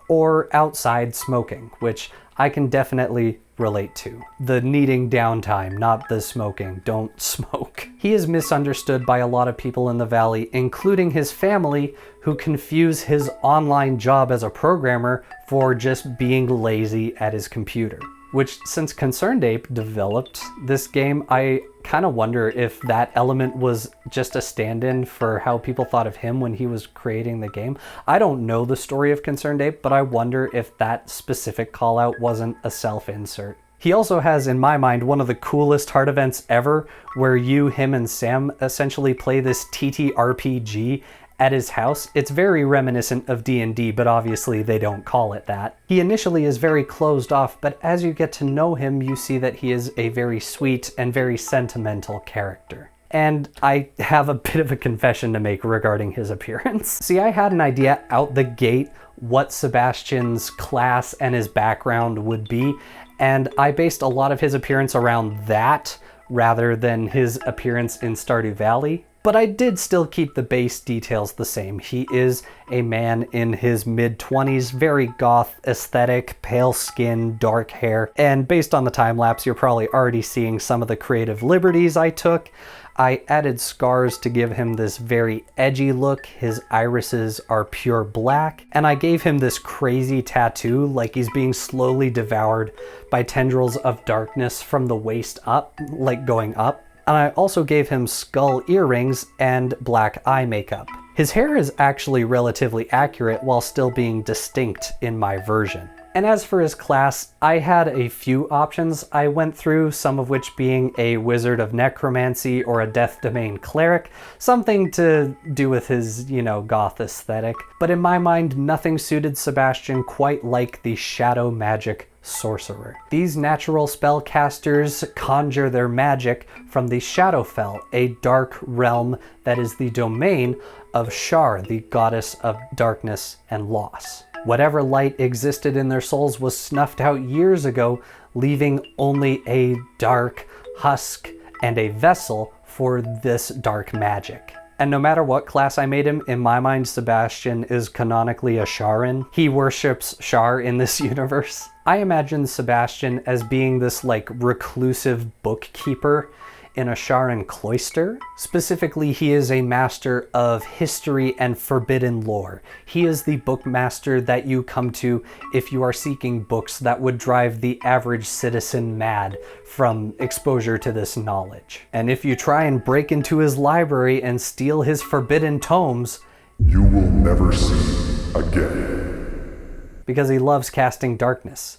or outside smoking, which I can definitely relate to. The needing downtime, not the smoking. Don't smoke. He is misunderstood by a lot of people in the Valley, including his family, who confuse his online job as a programmer for just being lazy at his computer. Which, since Concerned Ape developed this game, I kind of wonder if that element was just a stand-in for how people thought of him when he was creating the game. I don't know the story of Concerned Ape, but I wonder if that specific call-out wasn't a self-insert. He also has, in my mind, one of the coolest hard events ever, where you, him, and Sam essentially play this TTRPG at his house. It's very reminiscent of D&D, but obviously they don't call it that. He initially is very closed off, but as you get to know him, you see that he is a very sweet and very sentimental character. And I have a bit of a confession to make regarding his appearance. See, I had an idea out the gate what Sebastian's class and his background would be, and I based a lot of his appearance around that rather than his appearance in Stardew Valley. But I did still keep the base details the same. He is a man in his mid-20s, very goth aesthetic, pale skin, dark hair, and based on the time-lapse, you're probably already seeing some of the creative liberties I took. I added scars to give him this very edgy look. His irises are pure black, and I gave him this crazy tattoo like he's being slowly devoured by tendrils of darkness from the waist up, like going up. And I also gave him skull earrings and black eye makeup. His hair is actually relatively accurate while still being distinct in my version. And as for his class, I had a few options I went through, some of which being a wizard of necromancy or a death domain cleric, something to do with his, goth aesthetic. But in my mind, nothing suited Sebastian quite like the shadow magic sorcerer. These natural spellcasters conjure their magic from the Shadowfell, a dark realm that is the domain of Shar, the goddess of darkness and loss. Whatever light existed in their souls was snuffed out years ago, leaving only a dark husk and a vessel for this dark magic. And no matter what class I made him, in my mind, Sebastian is canonically a Sharin. He worships Shar in this universe. I imagine Sebastian as being this like reclusive bookkeeper in a Sharin cloister. Specifically, he is a master of history and forbidden lore. He is the bookmaster that you come to if you are seeking books that would drive the average citizen mad from exposure to this knowledge. And if you try and break into his library and steal his forbidden tomes, you will never see again. Because he loves casting darkness.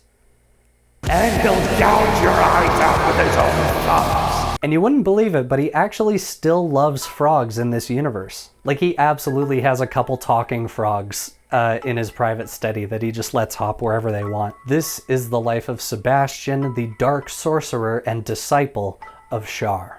And he'll gouge your eyes out with his own thumbs. And you wouldn't believe it, but he actually still loves frogs in this universe. Like, he absolutely has a couple talking frogs in his private study that he just lets hop wherever they want. This is the life of Sebastian, the dark sorcerer and disciple of Shar.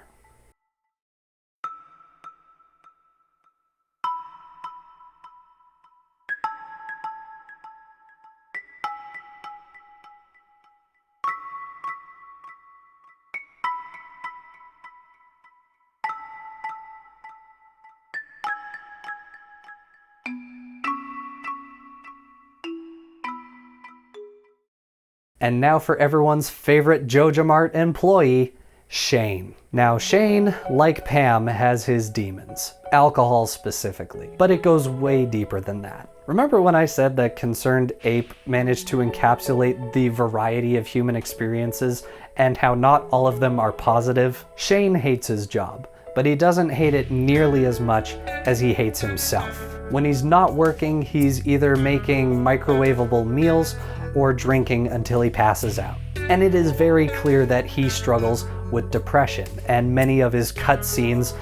And now for everyone's favorite JojaMart employee, Shane. Now Shane, like Pam, has his demons. Alcohol specifically. But it goes way deeper than that. Remember when I said that Concerned Ape managed to encapsulate the variety of human experiences and how not all of them are positive? Shane hates his job, but he doesn't hate it nearly as much as he hates himself. When he's not working, he's either making microwavable meals or drinking until he passes out. And it is very clear that he struggles with depression, and many of his cutscenes,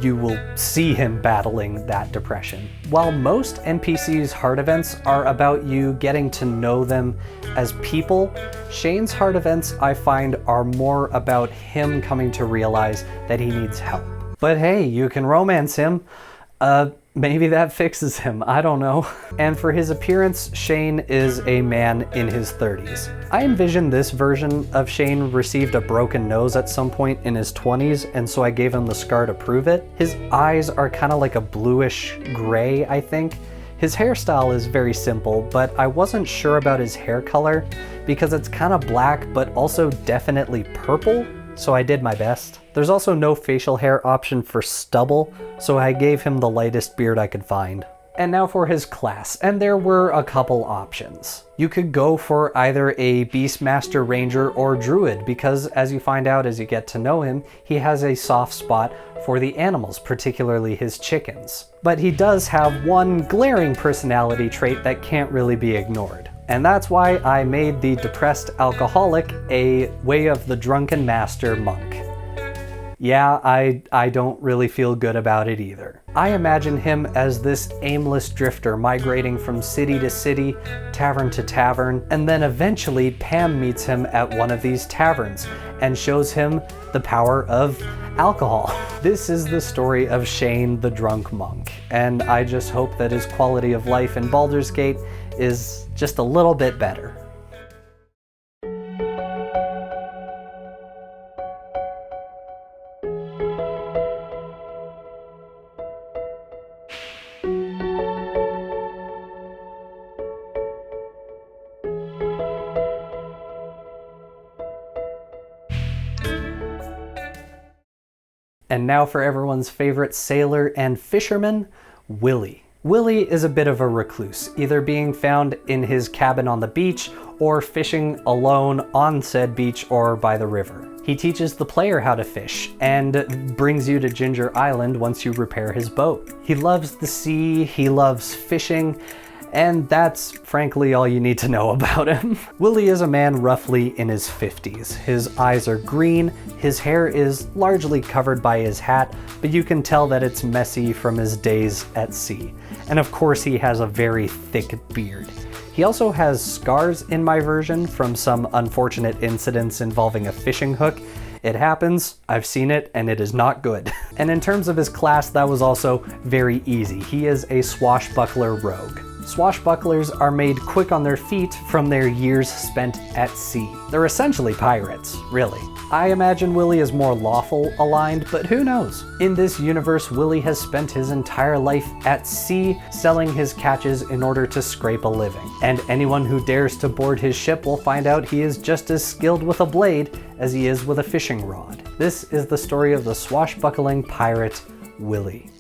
you will see him battling that depression. While most NPCs' heart events are about you getting to know them as people, Shane's heart events, I find, are more about him coming to realize that he needs help. But hey, you can romance him. Maybe that fixes him, I don't know. And for his appearance, Shane is a man in his 30s. I envision this version of Shane received a broken nose at some point in his 20s, and so I gave him the scar to prove it. His eyes are kind of like a bluish gray, I think. His hairstyle is very simple, but I wasn't sure about his hair color because it's kind of black, but also definitely purple. So I did my best. There's also no facial hair option for stubble, so I gave him the lightest beard I could find. And now for his class, and there were a couple options. You could go for either a Beastmaster Ranger or Druid, because as you find out as you get to know him, he has a soft spot for the animals, particularly his chickens. But he does have one glaring personality trait that can't really be ignored. And that's why I made the depressed alcoholic a Way of the Drunken Master monk. Yeah, I don't really feel good about it either. I imagine him as this aimless drifter migrating from city to city, tavern to tavern, and then eventually Pam meets him at one of these taverns and shows him the power of alcohol. This is the story of Shane the Drunk Monk, and I just hope that his quality of life in Baldur's Gate is just a little bit better. And now for everyone's favorite sailor and fisherman, Willy. Willy is a bit of a recluse, either being found in his cabin on the beach or fishing alone on said beach or by the river. He teaches the player how to fish and brings you to Ginger Island once you repair his boat. He loves the sea, he loves fishing, and that's frankly all you need to know about him. Willy is a man roughly in his 50s. His eyes are green, his hair is largely covered by his hat, but you can tell that it's messy from his days at sea. And of course he has a very thick beard. He also has scars in my version from some unfortunate incidents involving a fishing hook. It happens, I've seen it, and it is not good. And in terms of his class, that was also very easy. He is a swashbuckler rogue. Swashbucklers are made quick on their feet from their years spent at sea. They're essentially pirates, really. I imagine Willy is more lawful aligned, but who knows? In this universe, Willy has spent his entire life at sea, selling his catches in order to scrape a living. And anyone who dares to board his ship will find out he is just as skilled with a blade as he is with a fishing rod. This is the story of the swashbuckling pirate, Willy.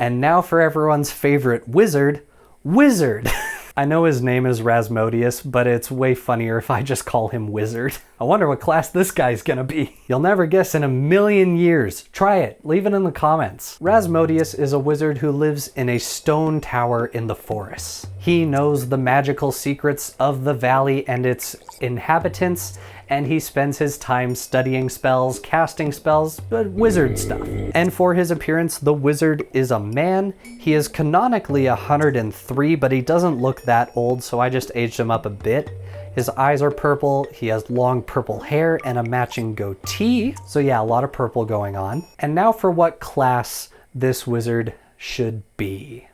And now for everyone's favorite wizard, Wizard. I know his name is Rasmodius, but it's way funnier if I just call him Wizard. I wonder what class this guy's gonna be. You'll never guess in a million years. Try it, leave it in the comments. Rasmodius is a wizard who lives in a stone tower in the forests. He knows the magical secrets of the valley and its inhabitants, and he spends his time studying spells, casting spells, wizard stuff. And for his appearance, the wizard is a man. He is canonically 103, but he doesn't look that old, so I just aged him up a bit. His eyes are purple, he has long purple hair and a matching goatee. So yeah, a lot of purple going on. And now for what class this wizard should be.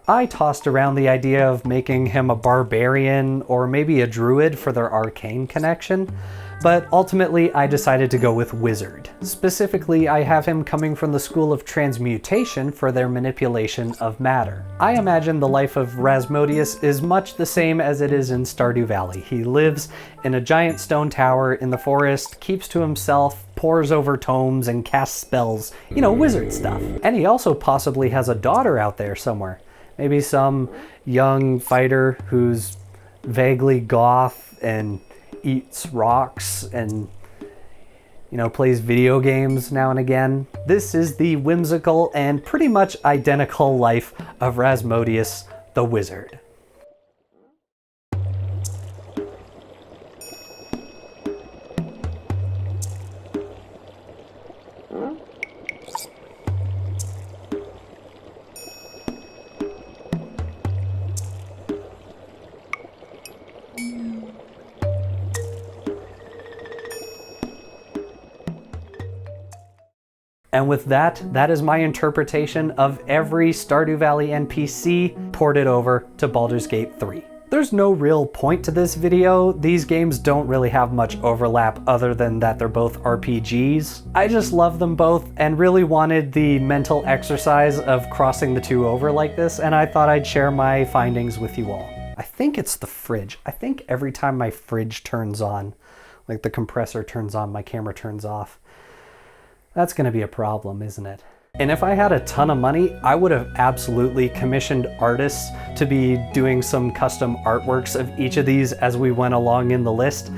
I tossed around the idea of making him a barbarian or maybe a druid for their arcane connection, but ultimately I decided to go with wizard. Specifically, I have him coming from the school of transmutation for their manipulation of matter. I imagine the life of Rasmodius is much the same as it is in Stardew Valley. He lives in a giant stone tower in the forest, keeps to himself, pores over tomes, and casts spells. You know, wizard stuff. And he also possibly has a daughter out there somewhere. Maybe some young fighter who's vaguely goth and eats rocks and, you know, plays video games now and again. This is the whimsical and pretty much identical life of Rasmodius the Wizard. And with that, that is my interpretation of every Stardew Valley NPC ported over to Baldur's Gate 3. There's no real point to this video. These games don't really have much overlap other than that they're both RPGs. I just love them both and really wanted the mental exercise of crossing the two over like this, and I thought I'd share my findings with you all. I think it's the fridge. I think every time my fridge turns on, like the compressor turns on, my camera turns off. That's gonna be a problem, isn't it? And if I had a ton of money, I would have absolutely commissioned artists to be doing some custom artworks of each of these as we went along in the list.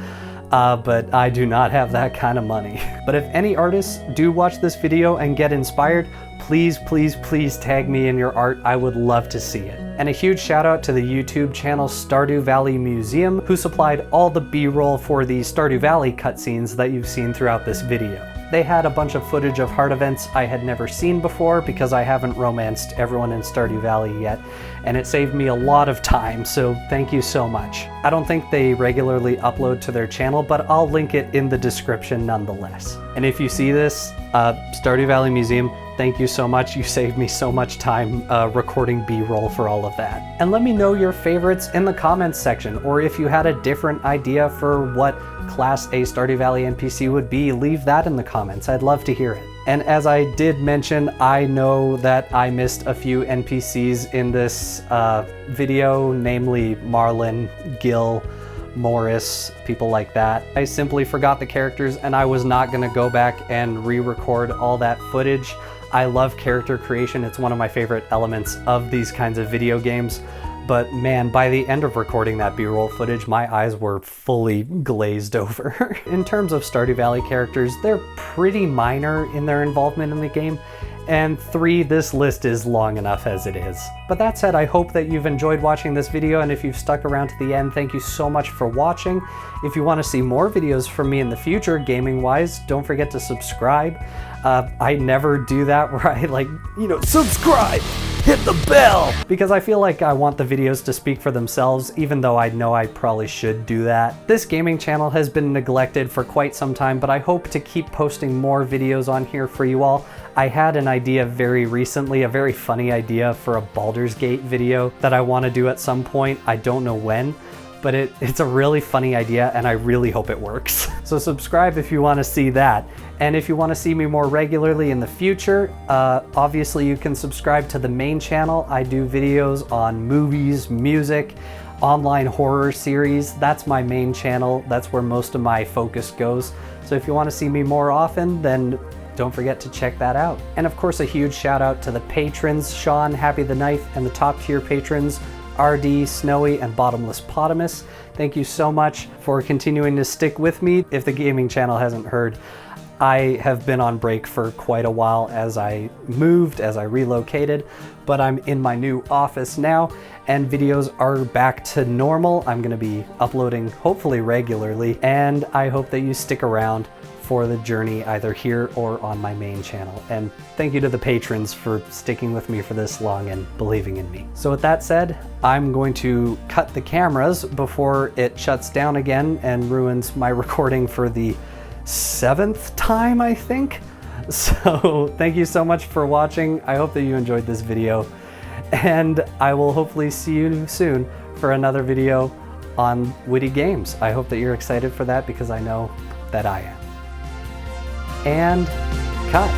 But I do not have that kind of money. But if any artists do watch this video and get inspired, please, please, please tag me in your art. I would love to see it. And a huge shout out to the YouTube channel Stardew Valley Museum, who supplied all the B-roll for the Stardew Valley cutscenes that you've seen throughout this video. They had a bunch of footage of heart events I had never seen before because I haven't romanced everyone in Stardew Valley yet, and it saved me a lot of time, so thank you so much. I don't think they regularly upload to their channel, but I'll link it in the description nonetheless. And if you see this, Stardew Valley Museum, thank you so much. You saved me so much time recording B-roll for all of that. And let me know your favorites in the comments section, or if you had a different idea for what Class A Stardew Valley NPC would be, leave that in the comments. I'd love to hear it. And as I did mention, I know that I missed a few NPCs in this video, namely Marlin, Gil, Morris, people like that. I simply forgot the characters and I was not gonna go back and re-record all that footage. I love character creation. It's one of my favorite elements of these kinds of video games. But man, by the end of recording that B-roll footage, my eyes were fully glazed over. In terms of Stardew Valley characters, they're pretty minor in their involvement in the game, and 3, this list is long enough as it is. But that said, I hope that you've enjoyed watching this video, and if you've stuck around to the end, thank you so much for watching. If you want to see more videos from me in the future, gaming-wise, don't forget to subscribe. I never do that where I subscribe! Hit the bell! Because I feel like I want the videos to speak for themselves, even though I know I probably should do that. This gaming channel has been neglected for quite some time, but I hope to keep posting more videos on here for you all. I had an idea very recently, a very funny idea for a Baldur's Gate video that I want to do at some point. I don't know when, but it's a really funny idea and I really hope it works. So subscribe if you want to see that. And if you want to see me more regularly in the future, obviously you can subscribe to the main channel. I do videos on movies, music, online horror series. That's my main channel. That's where most of my focus goes. So if you want to see me more often, then don't forget to check that out. And of course, a huge shout out to the patrons, Sean, Happy the Knife, and the top tier patrons, RD, Snowy, and Bottomless Potamus. Thank you so much for continuing to stick with me. If the gaming channel hasn't heard, I have been on break for quite a while as I moved, as I relocated, but I'm in my new office now and videos are back to normal. I'm gonna be uploading hopefully regularly, and I hope that you stick around for the journey either here or on my main channel. And thank you to the patrons for sticking with me for this long and believing in me. So with that said, I'm going to cut the cameras before it shuts down again and ruins my recording for the 7th time, I think. So thank you so much for watching. I hope that you enjoyed this video, and I will hopefully see you soon for another video on WhittyGames. I hope that you're excited for that because I know that I am. And cut.